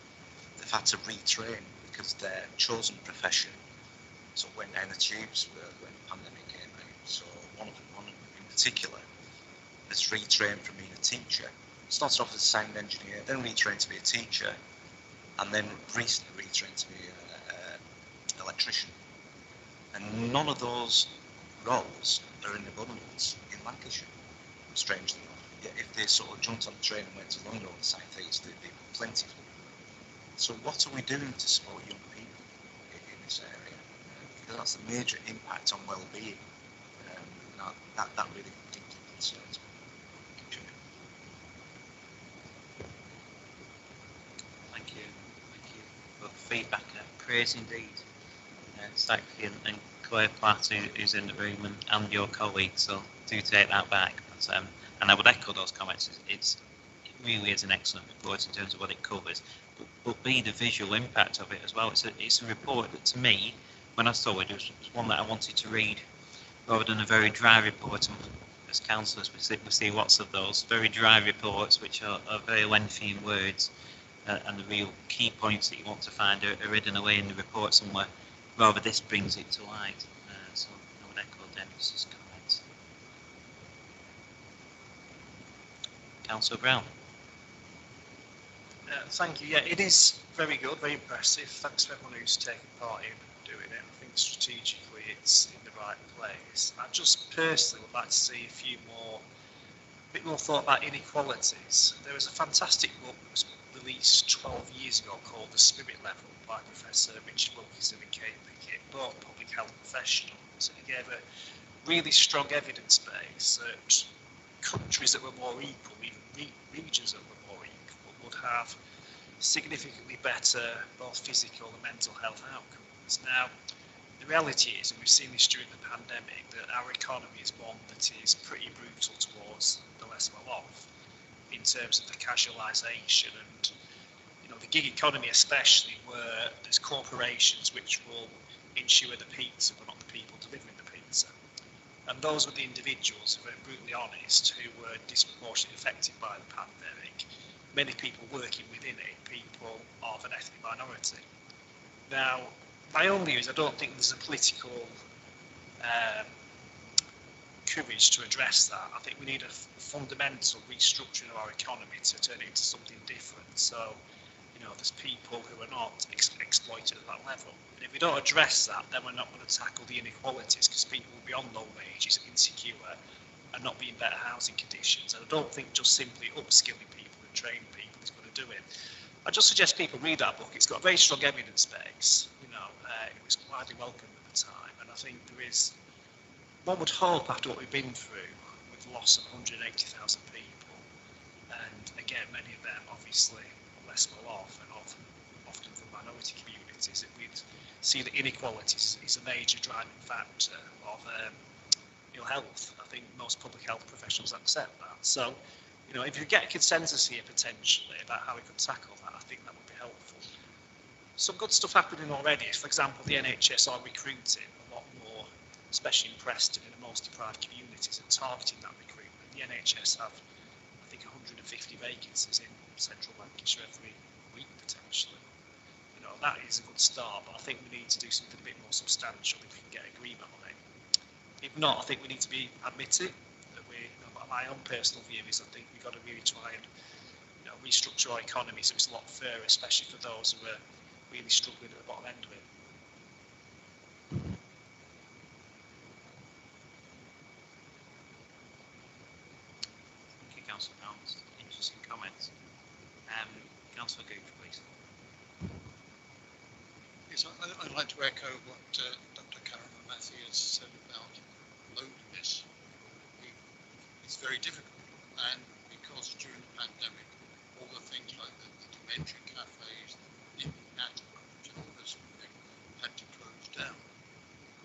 they've had to retrain because their chosen profession sort of went down the tubes when the pandemic came out. So one in particular has retrained from being a teacher, started off as a sound engineer, then retrained to be a teacher, and then recently retrained to be an electrician. And none of those roles are in abundance in Lancashire, strangely enough. Yet if they sort of jumped on the train and went to London or the South East, there'd be plenty of them. So what are we doing to support young people in this area? Because that's a major impact on well-being. That really deeply concerns me. Thank you for the feedback. Praise indeed. Sackley and Claire Platt, who's in the room, and your colleagues, so do take that back. But, and I would echo those comments. It really is an excellent report in terms of what it covers, but B, the visual impact of it as well. It's a report that, to me, when I saw it, was one that I wanted to read rather than a very dry report. And as councillors, we see lots of those very dry reports which are very lengthy in words, and the real key points that you want to find are hidden away in the report somewhere. Rather, this brings it to light. So I would echo Dennis's comments. Councillor Brown. Thank you. Yeah, it is very good, very impressive. Thanks to everyone who's taken part in doing it. I think strategically it's in the right place. I just personally would like to see a bit more thought about inequalities. There was a fantastic book that was released 12 years ago called The Spirit Level by Professor Richard Wilkinson and Kate Pickett, both public health professionals. And he gave a really strong evidence base that countries that were more equal, even regions that were more equal, would have significantly better both physical and mental health outcomes. Now, the reality is, and we've seen this during the pandemic, that our economy is one that is pretty brutal towards the less well off in terms of the casualisation and, you know, the gig economy especially, where there's corporations which will ensure the pizza but not the people delivering the pizza. And those were the individuals, if we're brutally honest, who were disproportionately affected by the pandemic. Many people working within it, people of an ethnic minority. Now, my own view is I don't think there's a political courage to address that. I think we need a fundamental restructuring of our economy to turn it into something different. So, you know, there's people who are not exploited at that level. And if we don't address that, then we're not going to tackle the inequalities, because people will be on low wages, insecure, and not be in better housing conditions. And I don't think just simply upskilling people and training people is going to do it. I just suggest people read that book. It's got a very strong evidence base. You know, it was widely welcomed at the time, and I think there is. One would hope, after what we've been through, with the loss of 180,000 people, and again, many of them obviously less well off and often from minority communities, that we'd see that inequalities is a major driving factor of ill health. I think most public health professionals accept that. So, you know, if you get a consensus here potentially about how we could tackle that, I think that would be helpful. Some good stuff happening already. For example, the NHS are recruiting a lot more, especially in Preston, in the most deprived communities, and targeting that recruitment. The NHS have, I think, 150 vacancies in central Lancashire every week, potentially. You know, that is a good start, but I think we need to do something a bit more substantial if we can get agreement on it. If not, I think we need to be admitted that my own personal view is I think we've got to really try and restructure our economy so it's a lot fairer, especially for those who are really struggling at the bottom end of it. Thank you, Councillor Pounds. Interesting comments. Councillor Gooch, please. Yes, I'd like to echo what Dr. Karen Matthew has said about loneliness. It's very difficult, and because during the pandemic, all the things like the dementia cafes, the natural culture, all this sort of thing had to close down.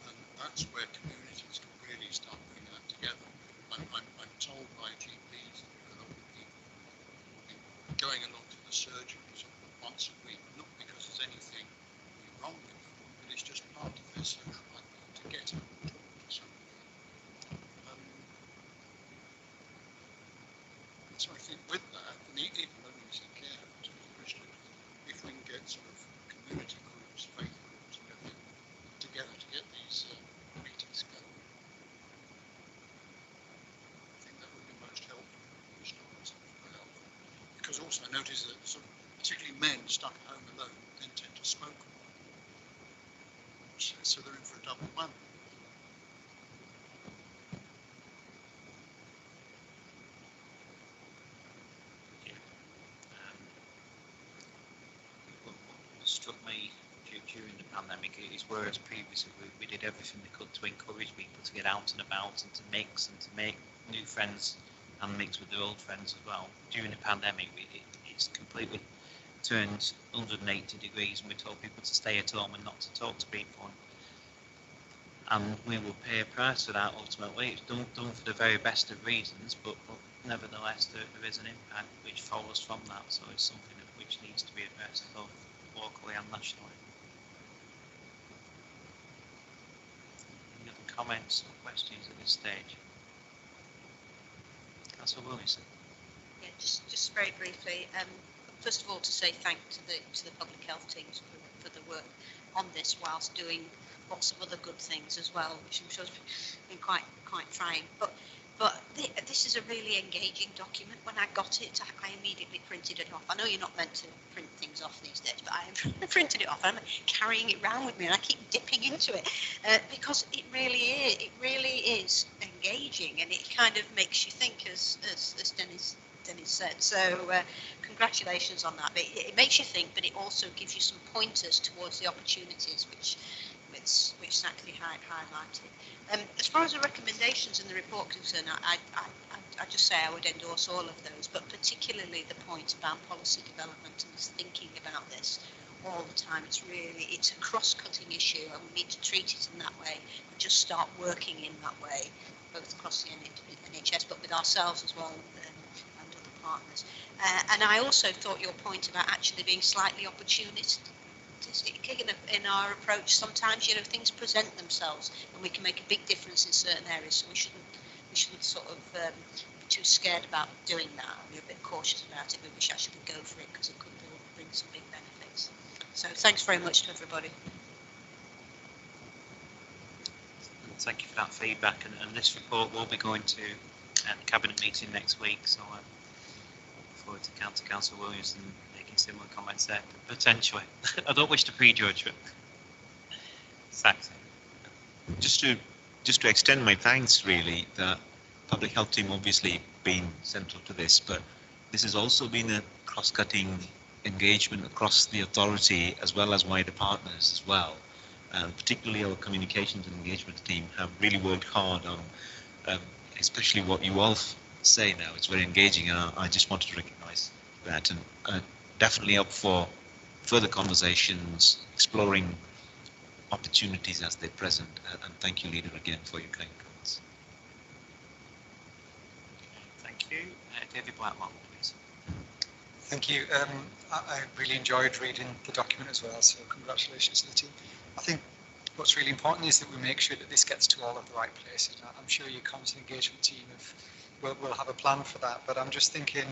And that's where communities can really start putting that together. I'm told by GPs that a lot of people will be going along to the surgery once a week, not because there's anything wrong with them, but it's just part of their social life to get out and talk to somebody. So I think with that, and even loneliness in care homes, if we can get sort of community groups, faith groups, and everything together to get these meetings going, I think that would be most helpful. Because also I notice that sort of, particularly men stuck at home alone then tend to smoke. So they're in for a double whammy. What struck me during the pandemic is whereas previously we did everything we could to encourage people to get out and about and to mix and to make new friends and mix with their old friends as well. During the pandemic, it's completely turned 180 degrees and we told people to stay at home and not to talk to people. And we will pay a price for that ultimately. It's done for the very best of reasons, but nevertheless there is an impact which follows from that, so it's something which needs to be addressed both locally and nationally. Any other comments or questions at this stage? Councillor Williamson. Yeah, just very briefly. First of all, to say thanks to the public health teams for the work on this, whilst doing lots of other good things as well, which I'm sure has been quite trying. But this is a really engaging document. When I got it, I immediately printed it off. I know you're not meant to print things off these days, but I printed it off. I'm carrying it around with me, and I keep dipping into it because it really is engaging, and it kind of makes you think, as Dennis said. So congratulations on that. It makes you think, but it also gives you some pointers towards the opportunities which Zachary highlighted. As far as the recommendations in the report concerned, I just say I would endorse all of those, but particularly the point about policy development and thinking about this all the time. It's a cross-cutting issue, and we need to treat it in that way and just start working in that way, both across the NHS, but with ourselves as well. And other partners. And I also thought your point about actually being slightly opportunistic in our approach. Sometimes, things present themselves and we can make a big difference in certain areas, so we shouldn't sort of be too scared about doing that. We're a bit cautious about it, but we should actually go for it because it could bring some big benefits. So thanks very much to everybody. Thank you for that feedback, and this report will be going to the Cabinet meeting next week, so I look forward to Councillor Williamson making similar comments there, potentially. I don't wish to prejudge it. Thanks. Just to extend my thanks, really, the public health team obviously been central to this, but this has also been a cross-cutting engagement across the authority as well as wider partners as well. Particularly our communications and engagement team have really worked hard on especially what you all say now. It's very engaging, and I just wanted to recognise that, and definitely up for further conversations, exploring opportunities as they're present. And thank you, Leader, again for your kind comments. Thank you. David Blackmore, please. Thank you. I really enjoyed reading the document as well, so congratulations to the team. I think what's really important is that we make sure that this gets to all of the right places. I'm sure your comms and engagement team will have a plan for that, but I'm just thinking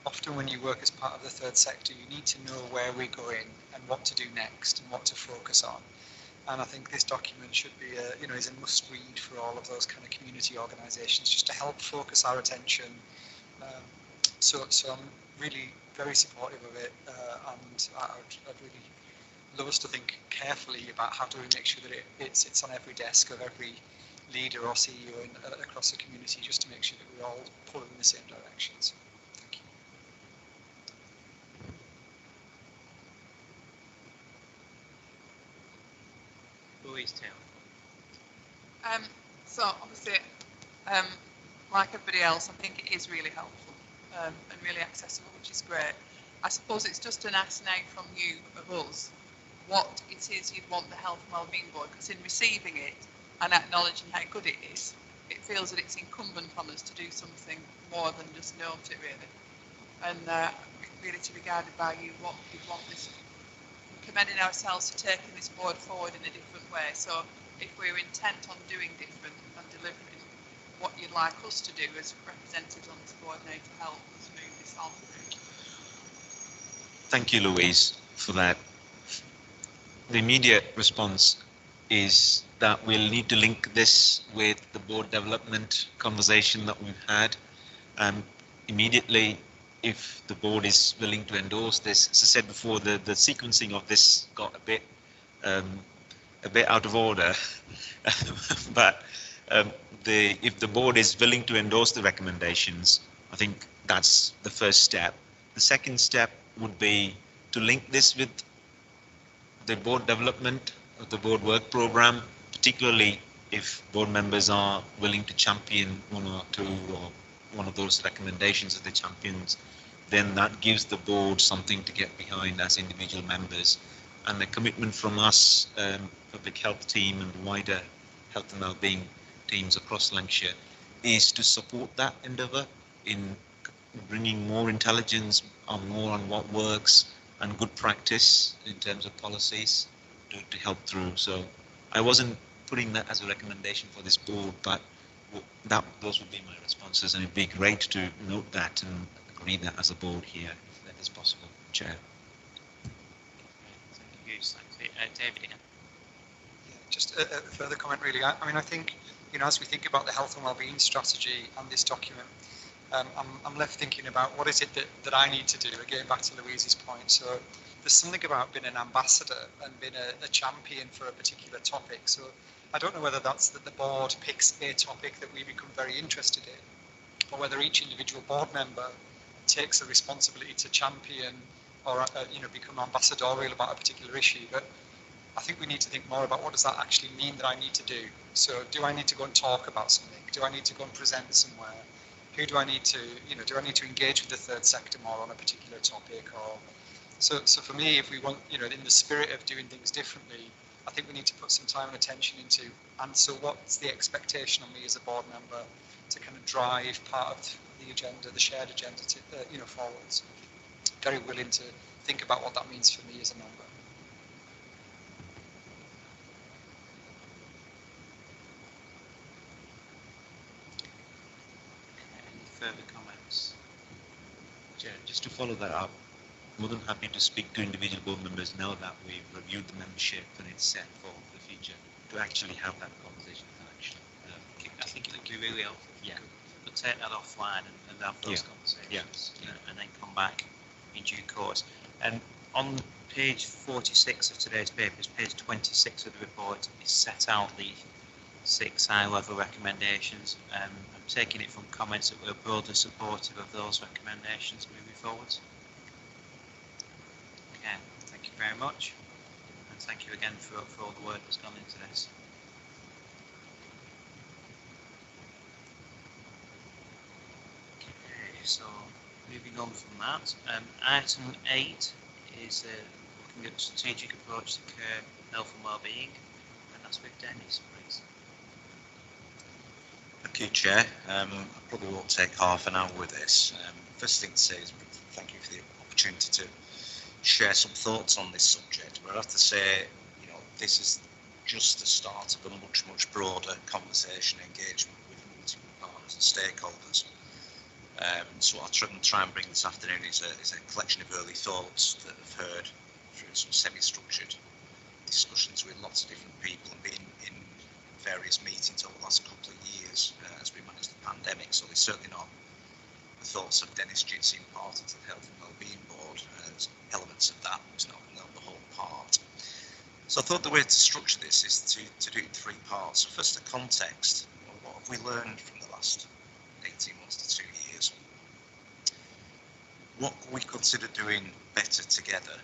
often when you work as part of the third sector, you need to know where we're going and what to do next and what to focus on. And I think this document should be, is a must read for all of those kind of community organisations, just to help focus our attention. So I'm really very supportive of it, and I'd really love us to think carefully about how do we make sure that it sits on every desk of every leader or CEO across the community, just to make sure that we're all pulling in the same directions. Thank you. Louise Taylor. So obviously, like everybody else, I think it is really helpful and really accessible, which is great. I suppose it's just an ask now from you, of us, what it is you'd want the Health and Wellbeing Board, because in receiving it and acknowledging how good it is, it feels that it's incumbent on us to do something more than just note it, really. And really to be guided by you, what you'd want this, commending ourselves to taking this board forward in a different way. So if we're intent on doing different and delivering, what you'd like us to do as representatives on this board now to help us move this on. Thank you, Louise, for that. The immediate response is that we'll need to link this with the board development conversation that we've had. Immediately, if the board is willing to endorse this, as I said before, the sequencing of this got a bit out of order, but if the board is willing to endorse the recommendations, I think that's the first step. The second step would be to link this with the board development of the board work program, particularly if board members are willing to champion one or two or one of those recommendations of the champions, then that gives the board something to get behind as individual members. And the commitment from us, public health team and wider health and wellbeing teams across Lancashire, is to support that endeavour in bringing more intelligence on what works and good practice in terms of policies to help through. So I wasn't putting that as a recommendation for this board, but those would be my responses, and it'd be great to note that and agree that as a board here, if that is possible, Chair. Thank you. David again. Yeah, just a further comment, really. I mean, I think, as we think about the health and wellbeing strategy and this document, I'm left thinking about what is it that I need to do, again back to Louise's point. So there's something about being an ambassador and being a champion for a particular topic. So I don't know whether that's that the board picks a topic that we become very interested in, or whether each individual board member takes a responsibility to champion or become ambassadorial about a particular issue. But I think we need to think more about what does that actually mean that I need to do. So do I need to go and talk about something? Do I need to go and present somewhere? Who do I need to, do I need to engage with the third sector more on a particular topic? Or so for me, if we want, in the spirit of doing things differently, I think we need to put some time and attention into, and so what's the expectation on me as a board member to kind of drive part of the agenda, the shared agenda, to, forwards. Very willing to think about what that means for me as a member. Further comments? Chair, just to follow that up, more than happy to speak to individual board members now that we've reviewed the membership and it's set for the future, to actually have that conversation. I think it would be really helpful. Yeah. But take that offline and have those conversations, and then come back in due course. And on page 46 of today's papers, page 26 of the report is set out the 6 high-level recommendations. I'm taking it from comments that we're broadly supportive of those recommendations moving forwards. Okay, thank you very much, and thank you again for all the work that's gone into this. Okay, so moving on from that, item 8 is looking at strategic approach to care, health and wellbeing, and that's with Dennis, please. Thank you, Chair. I probably won't take half an hour with this. First thing to say is thank you for the opportunity to share some thoughts on this subject. But I have to say, this is just the start of a much, much broader conversation engagement with multiple partners and stakeholders. So what I'll try and bring this afternoon is a collection of early thoughts that I've heard through some semi-structured discussions with lots of different people and been in various meetings over the last couple of years as we managed the pandemic. So there's certainly not the thoughts of Dennis Jitsi imparted to the Health and Wellbeing Board. There's elements of that, but it's not the whole part. So I thought the way to structure this is to do it in 3 parts. So first, the context. What have we learned from the last 18 months to 2 years? What we consider doing better together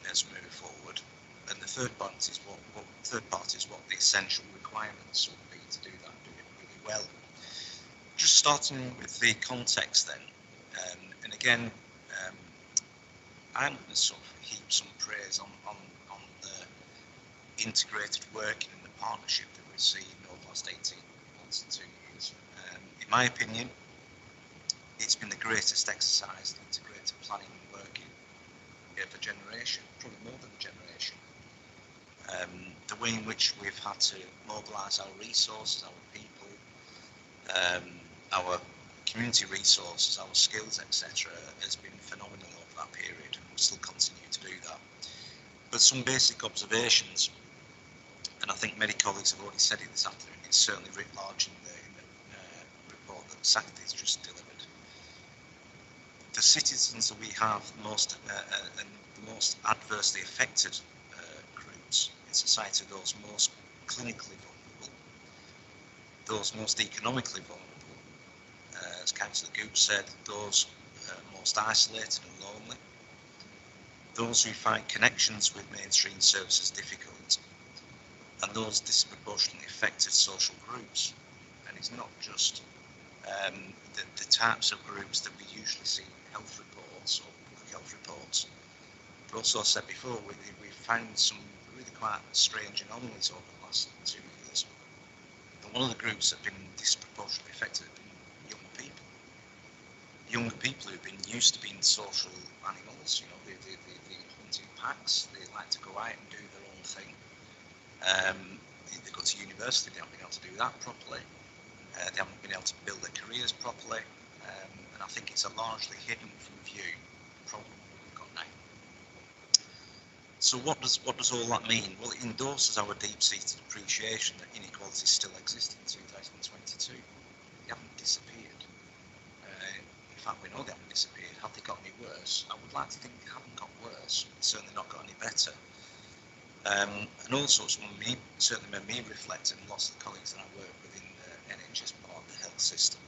as we move forward, and the third part is what the essential requirements will be to do that, do it really well. Just starting with the context then, and again, I'm going to sort of heap some praise on the integrated working and the partnership that we've seen over the last 18 months and 2 years. In my opinion, it's been the greatest exercise in integrated planning and working of a generation, probably more than a generation. The way in which we've had to mobilise our resources, our people, our community resources, our skills, etc., has been phenomenal over that period, and we'll still continue to do that. But some basic observations, and I think many colleagues have already said it this afternoon, it's certainly writ large in the report that SACD has just delivered. The citizens that we have most and the most adversely affected groups in society, those most clinically vulnerable, those most economically vulnerable, as Councillor Goop said, those most isolated and lonely, those who find connections with mainstream services difficult, and those disproportionately affected social groups. And it's not just the types of groups that we usually see in health reports or public health reports, but also I said before, we found some really quite strange anomalies over the last 2 years. And one of the groups that have been disproportionately affected have been young people. Younger people who've been used to being social animals, you know, they hunt in packs, they like to go out and do their own thing. They go to university, they haven't been able to do that properly. They haven't been able to build their careers properly, and I think it's a largely hidden from view problem we've got now. So what does all that mean? Well, it endorses our deep-seated appreciation that inequalities still exist in 2022. They haven't disappeared. In fact, we know they haven't disappeared. Have they got any worse? I would like to think they haven't got worse. Certainly not got any better. And also, it's certainly made me reflect, and lots of the colleagues that I work with in the NHS part of the health system,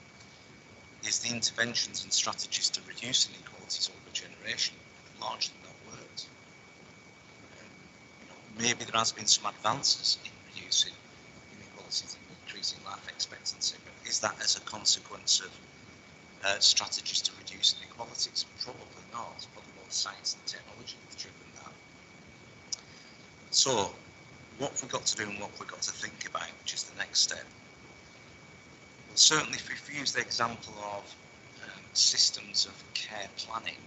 is the interventions and strategies to reduce inequalities over a generation have largely not worked. Maybe there has been some advances in reducing inequalities and increasing life expectancy, but is that as a consequence of strategies to reduce inequalities? Probably not. It's probably more science and technology that's driven that. So, what have we got to do and what have we got to think about, which is the next step? Well, certainly if we use the example of systems of care planning,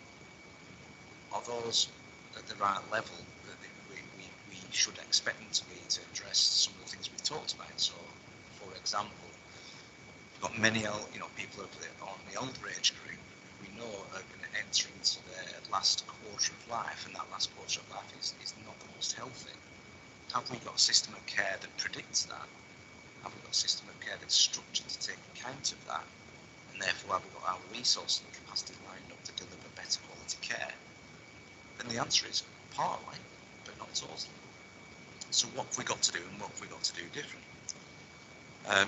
are those at the right level that we should expect them to be to address some of the things we've talked about? So, for example, we've got many people on the older age group who we know are going to enter into their last quarter of life, and that last quarter of life is not the most healthy. Have we got a system of care that predicts that? Have we got a system of care that's structured to take account of that? And therefore, have we got our resources and capacity lined up to deliver better quality care? And the answer is partly, but not totally. So what have we got to do and what have we got to do different?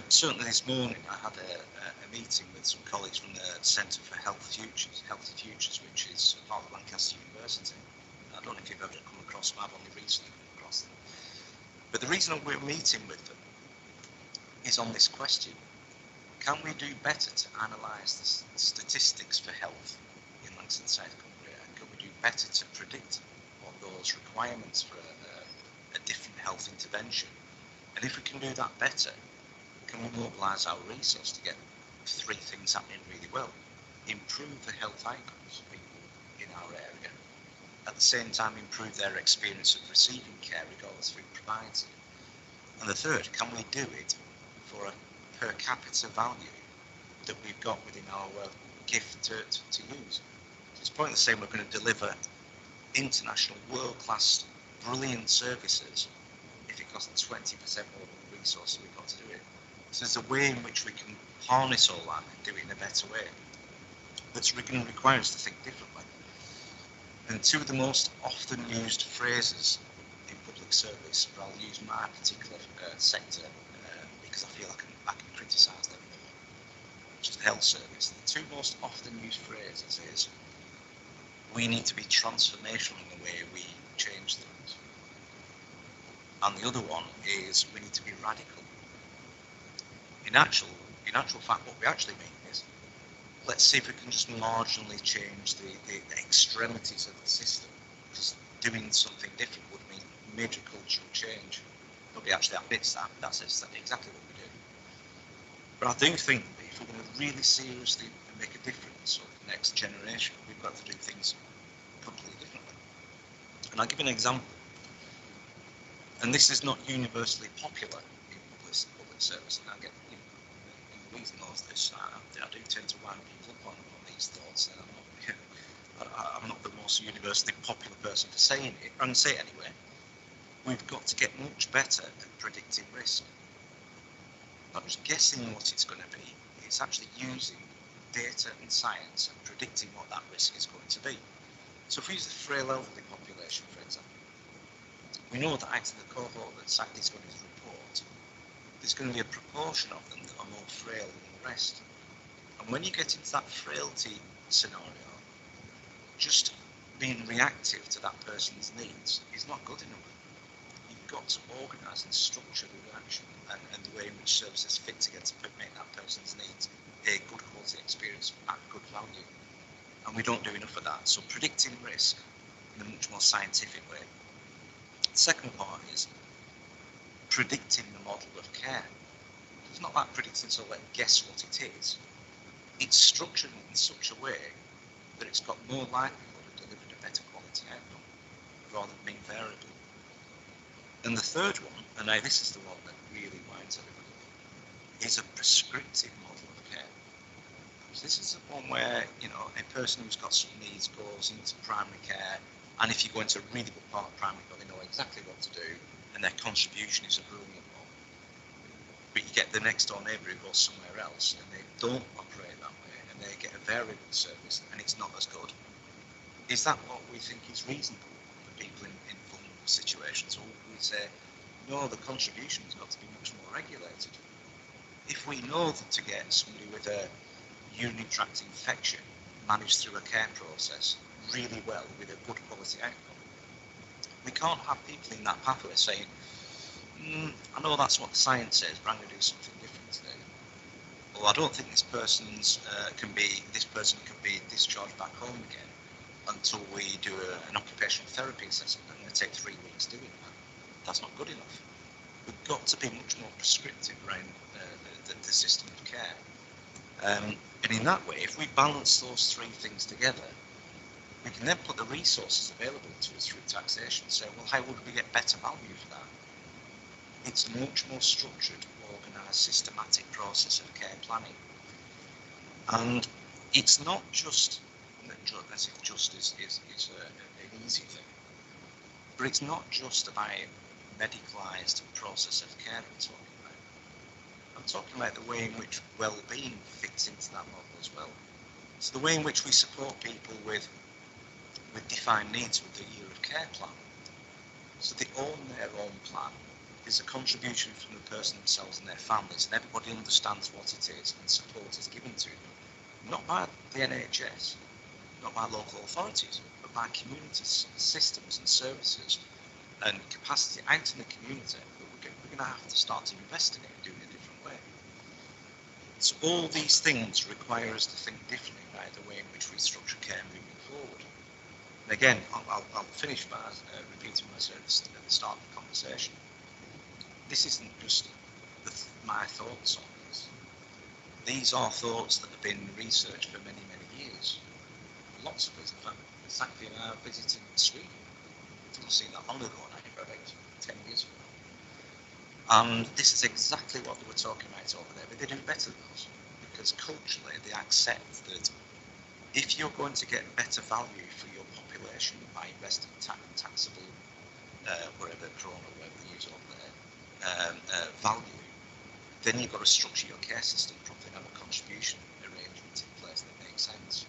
Certainly this morning I had a meeting with some colleagues from the Centre for Healthy Futures, which is part of Lancaster University. I don't know if you've ever come across them, I've only recently come across them. But the reason we're meeting with them is on this question: can we do better to analyse the statistics for health in Lancashire and South Cumbria? Can we do better to predict what those requirements for a different health intervention? And if we can do that better, can we mobilise our resources to get 3 things happening really well? Improve the health outcomes of people in our area. At the same time, improve their experience of receiving care, regardless of who provides it. And the third, can we do it for a per capita value that we've got within our gift to use? So it's pointless saying we're going to deliver international world-class brilliant services if it costs 20% more than the resources we've got to do it. So there's a way in which we can harness all that and do it in a better way. That's going to require us to think differently. And two of the most often used phrases in public service, but I'll use my particular sector because I feel I can criticise them more, which is the health service. The two most often used phrases is, we need to be transformational in the way we change things. And the other one is, we need to be radical. In actual fact, what we actually mean is, let's see if we can just marginally change the extremities of the system, because doing something different would mean major cultural change. Nobody actually admits that, but that's exactly what we do. But I do think that if we're going to really seriously make a difference for the next generation, we've got to do things completely differently. And I'll give you an example. And this is not universally popular in public service, and I get, the reason knows this, I do tend to wind people up on these thoughts, and I'm not the most universally popular person for saying it. I'm going to say it anyway. We've got to get much better at predicting risk. Not just guessing what it's going to be, it's actually using data and science and predicting what that risk is going to be. So if we use the frail elderly population, for example, we know that out of the cohort that SACD is going to report, there's going to be a proportion of them that are more frail than the rest. And when you get into that frailty scenario, just being reactive to that person's needs is not good enough. You've got to organise and structure the reaction and the way in which services fit together to make that person's needs a good quality experience at good value. And we don't do enough of that. So predicting risk in a much more scientific way. The second part is predicting the model of care. It's not like predicting, so let guess what it is. It's structured in such a way that it's got more likelihood of delivering a better quality outcome rather than being variable. And the third one, and now this is the one that really winds everybody up, is a prescriptive model of care. So this is the one where, a person who's got some needs goes into primary care, and if you go into a really good part of primary care, they know exactly what to do, and their contribution is a brilliant one. But you get the next door neighbour who goes somewhere else, and they don't operate that way, and they get a variable service, and it's not as good. Is that what we think is reasonable for people in vulnerable situations? Or we say, no, the contribution has got to be much more regulated. If we know that to get somebody with a urinary tract infection managed through a care process really well with a good quality outcome, we can't have people in that pathway saying, I know that's what the science says, but I'm going to do something different today. Or I don't think this person can be discharged back home again until we do an occupational therapy assessment, and it takes 3 weeks doing that. That's not good enough. We've got to be much more prescriptive around the system of care. And in that way, if we balance those three things together, we can then put the resources available to us through taxation and say, well, how would we get better value for that? It's a much more structured, organised, systematic process of care planning. And it's not just, as if just is an easy thing, but it's not just about medicalised process of care I'm talking about. I'm talking about the way in which well-being fits into that model as well. So the way in which we support people with defined needs with the year of care plan. So they own their own plan. There's a contribution from the person themselves and their families, and everybody understands what it is, and support is given to them. Not by the NHS, not by local authorities, but by community systems and services and capacity out in the community. But we're going to have to start investing in it and doing it a different way. So all these things require us to think differently about the way in which we structure care moving forward. And again, I'll finish by repeating myself at the start of the conversation. This isn't just my thoughts on this. These are thoughts that have been researched for many, many years. Lots of us, in fact, exactly now visiting Sweden. I didn't see that long ago, now, about 10 years ago. And this is exactly what they were talking about over there, but they do better than us, because culturally they accept that if you're going to get better value for your population by investing taxable wherever Corona, wherever they use up there, value, then you've got to structure your care system properly and have a contribution arrangement in place that makes sense.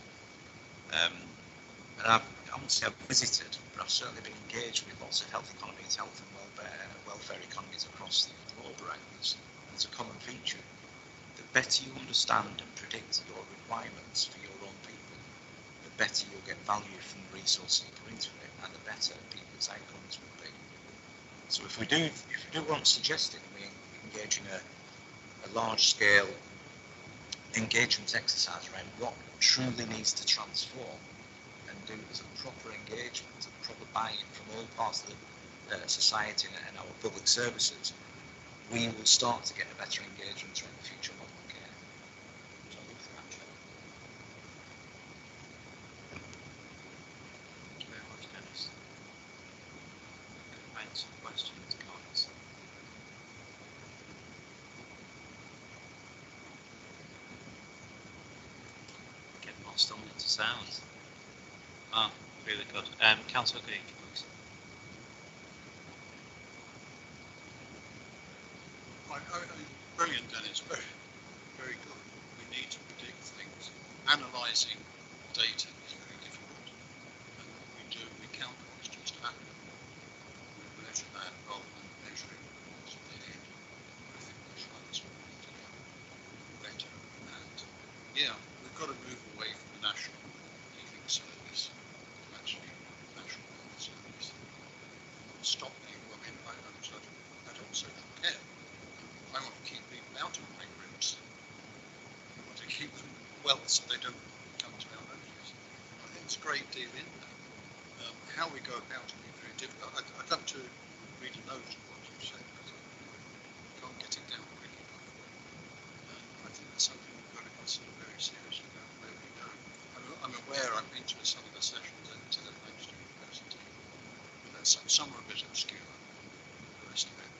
And I wouldn't say I've visited, but I've certainly been engaged with lots of health economies, health and welfare economies across the globe around this. There's a common feature. The better you understand and predict your requirements for your own people, the better you'll get value from the resources you put into it, and the better people's outcomes will be. So if we do what I'm suggesting, we engage in a large-scale engagement exercise around what truly needs to transform, and do as a proper engagement, a proper buy-in from all parts of the society and our public services, we will start to get a better engagement around the future model of care. So I'll leave it at that. Thank you very much, Dennis. Thanks for questions, comments. Get lost on into sounds. Ah, really good. Councillor Green, please. Brilliant, Dennis. Very, very good. We need to predict things. Analysing data is very difficult. And what we do, we count what's just happened. We measure that rather than measuring what's ahead. I think we're trying to put together better. And yeah, we've got to move away from the national healing service to actually national health service. Stop people in adult social care. I want to keep people out of my groups. I want to keep them well so they don't come to our homes. I think there's a great deal in there. How we go about it is very difficult. I'd love to read a note of what you said, but I can't get it down quick enough. I think that's something we've got to consider very seriously about where we go. I'm aware I've been to some of the sessions at Manchester University. Some are a bit obscure, the rest of it.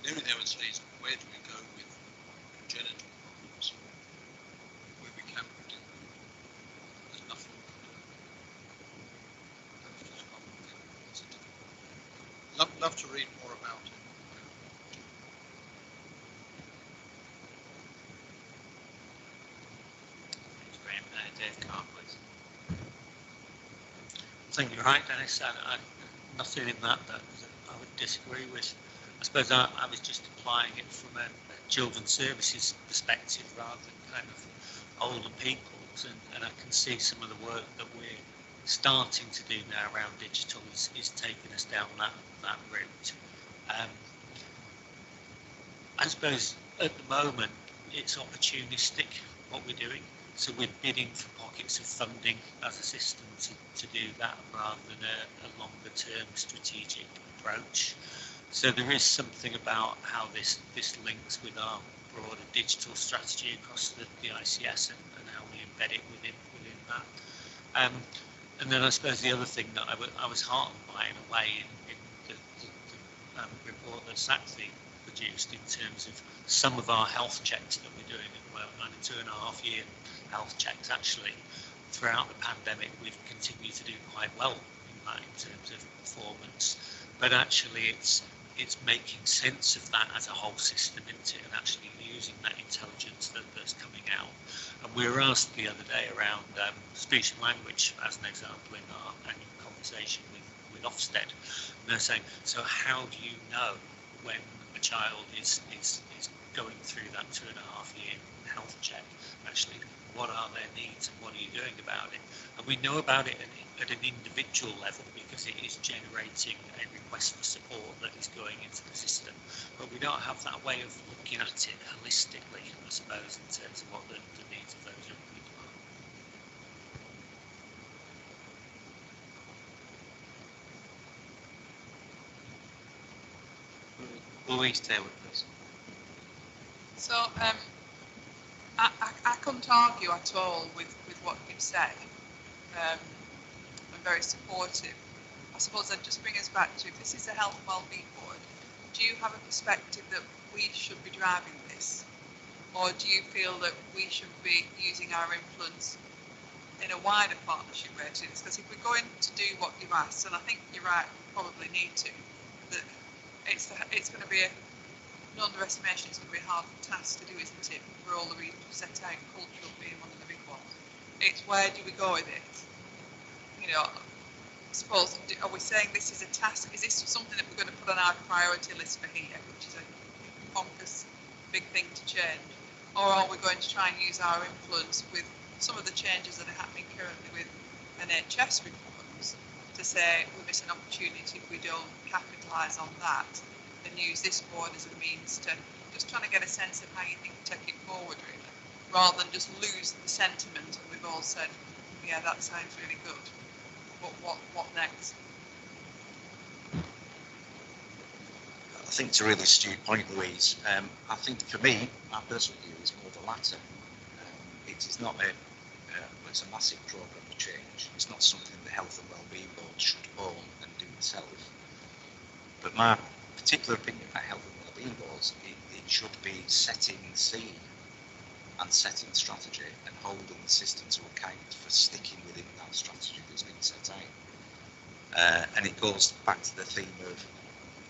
The only thing I would say is, where do we go with congenital problems? Where we can predict them. There's nothing we can do. That's just one thing. It's a difficult thing. Love to read more about it. Thanks, Graham. Dave Carr, please. I think you're right, Dennis. Nothing in that I would disagree with. I suppose I was just applying it from a children's services perspective rather than kind of older people's, and I can see some of the work that we're starting to do now around digital is taking us down that route. I suppose at the moment it's opportunistic what we're doing, so we're bidding for pockets of funding as a system to do that rather than a longer term strategic approach. So there is something about how this links with our broader digital strategy across the ICS and how we embed it within that. And then I suppose the other thing that I was heartened by in a way in the report that SACFI produced in terms of some of our health checks that we're doing at the moment, 2.5-year health checks actually throughout the pandemic, we've continued to do quite well in that in terms of performance, but actually it's making sense of that as a whole system into and actually using that intelligence that's coming out. And we were asked the other day around speech and language as an example in our annual conversation with Ofsted. And they're saying, so how do you know when a child is going through that 2.5-year health check? Actually, what are their needs and what are you doing about it? And we know about it at an individual level because it is generating a request for support that is going into the system. But we don't have that way of looking at it holistically, I suppose, in terms of what the needs of those young people are. Louise Taylor, please. So I couldn't argue at all with what you've said. I'm very supportive. I suppose that just brings us back to, if this is a health and wellbeing board, do you have a perspective that we should be driving this? Or do you feel that we should be using our influence in a wider partnership way to this, because if we're going to do what you've asked, and I think you're right, we probably need to, that it's going to be no underestimation, it's going to be a hard task to do, isn't it, for all the reasons we set out, cultural being one of the big ones. It's where do we go with it? You know, I suppose, are we saying this is a task? Is this something that we're going to put on our priority list for here, which is a bonkers big thing to change? Or are we going to try and use our influence with some of the changes that are happening currently with NHS reforms to say we miss an opportunity if we don't capitalise on that, and use this board as a means to just trying to get a sense of how you think to take it forward, really, rather than just lose the sentiment and we've all said, yeah, that sounds really good. But what next? I think it's a really astute point, Louise. I think for me, my personal view is more the latter. It is not it's a massive programme of change. It's not something the Health and Wellbeing Board should own and do itself. But my particular opinion about Health and Wellbeing Boards, it should be setting the scene and setting strategy and holding the system to account for sticking within that strategy that's been set out. And it goes back to the theme of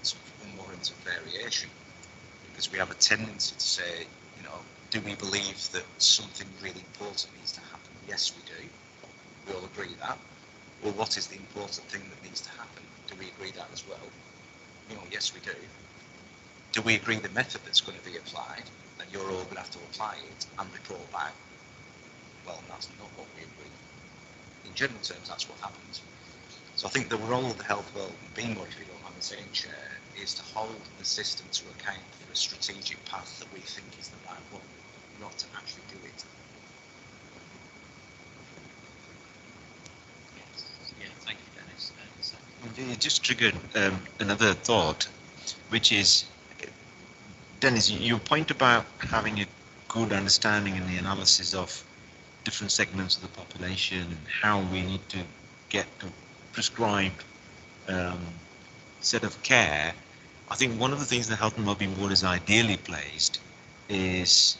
sort of unwarranted variation, because we have a tendency to say, you know, do we believe that something really important needs to happen? Yes, we do. We all agree that. Well, what is the important thing that needs to happen? Do we agree that as well? You know, yes, we do. Do we agree the method that's going to be applied? And you're all going to have to apply it and report back. Well, that's not what we agree. In general terms, that's what happens. So I think the role of the Health Wellbeing Board, if you don't mind me saying, Chair, is to hold the system to account for a strategic path that we think is the right one, not to actually do it. Yeah, thank you, Dennis. You just triggered another thought, which is, Dennis, your point about having a good understanding in the analysis of different segments of the population and how we need to get to prescribed set of care. I think one of the things the Health and Wellbeing Board is ideally placed is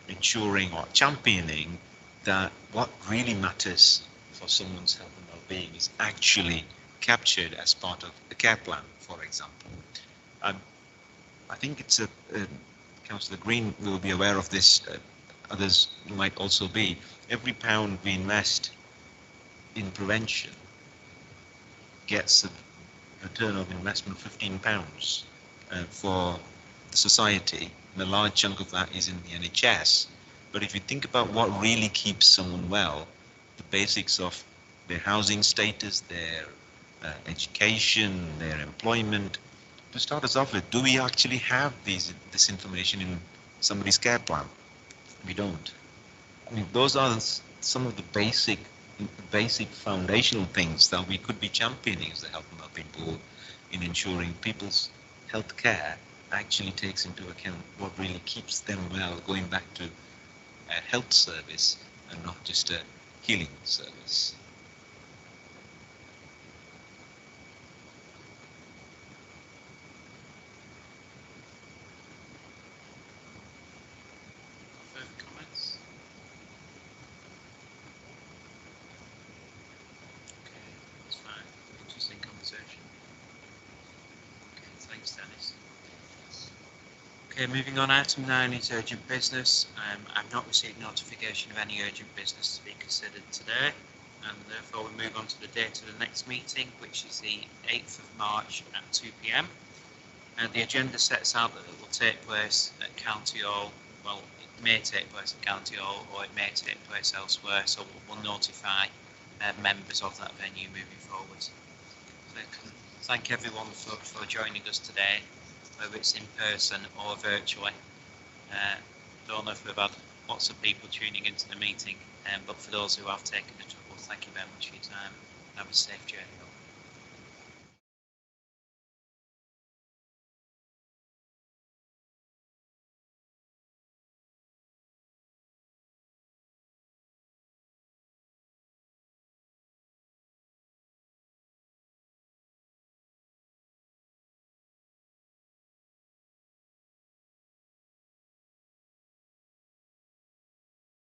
ensuring or championing that what really matters for someone's health and well-being is actually captured as part of the care plan, for example. I think it's Councillor Green will be aware of this, others might also be. Every pound we invest in prevention gets a return of investment £15 for the society, and a large chunk of that is in the NHS. But if you think about what really keeps someone well, the basics of their housing status, their education, their employment, to start us off with, do we actually have this information in somebody's care plan? We don't. I mean, those are some of the basic foundational things that we could be championing as the Health and Wellbeing Board in ensuring people's health care actually takes into account what really keeps them well, going back to a health service and not just a healing service. Further comments? Okay, that's fine. Interesting conversation. Okay, thanks, Dennis. Okay, moving on, item 9 is urgent business. I've not received notification of any urgent business to be considered today, and therefore we move on to the date of the next meeting, which is the 8th of March at 2 p.m. The agenda sets out that it will take place at County Hall. Well, it may take place at County Hall or it may take place elsewhere, so we'll notify members of that venue moving forward. So I can thank everyone for joining us today, whether it's in person or virtually. Don't know if we've had lots of people tuning into the meeting, but for those who have taken the trouble, thank you very much for your time. Have a safe journey.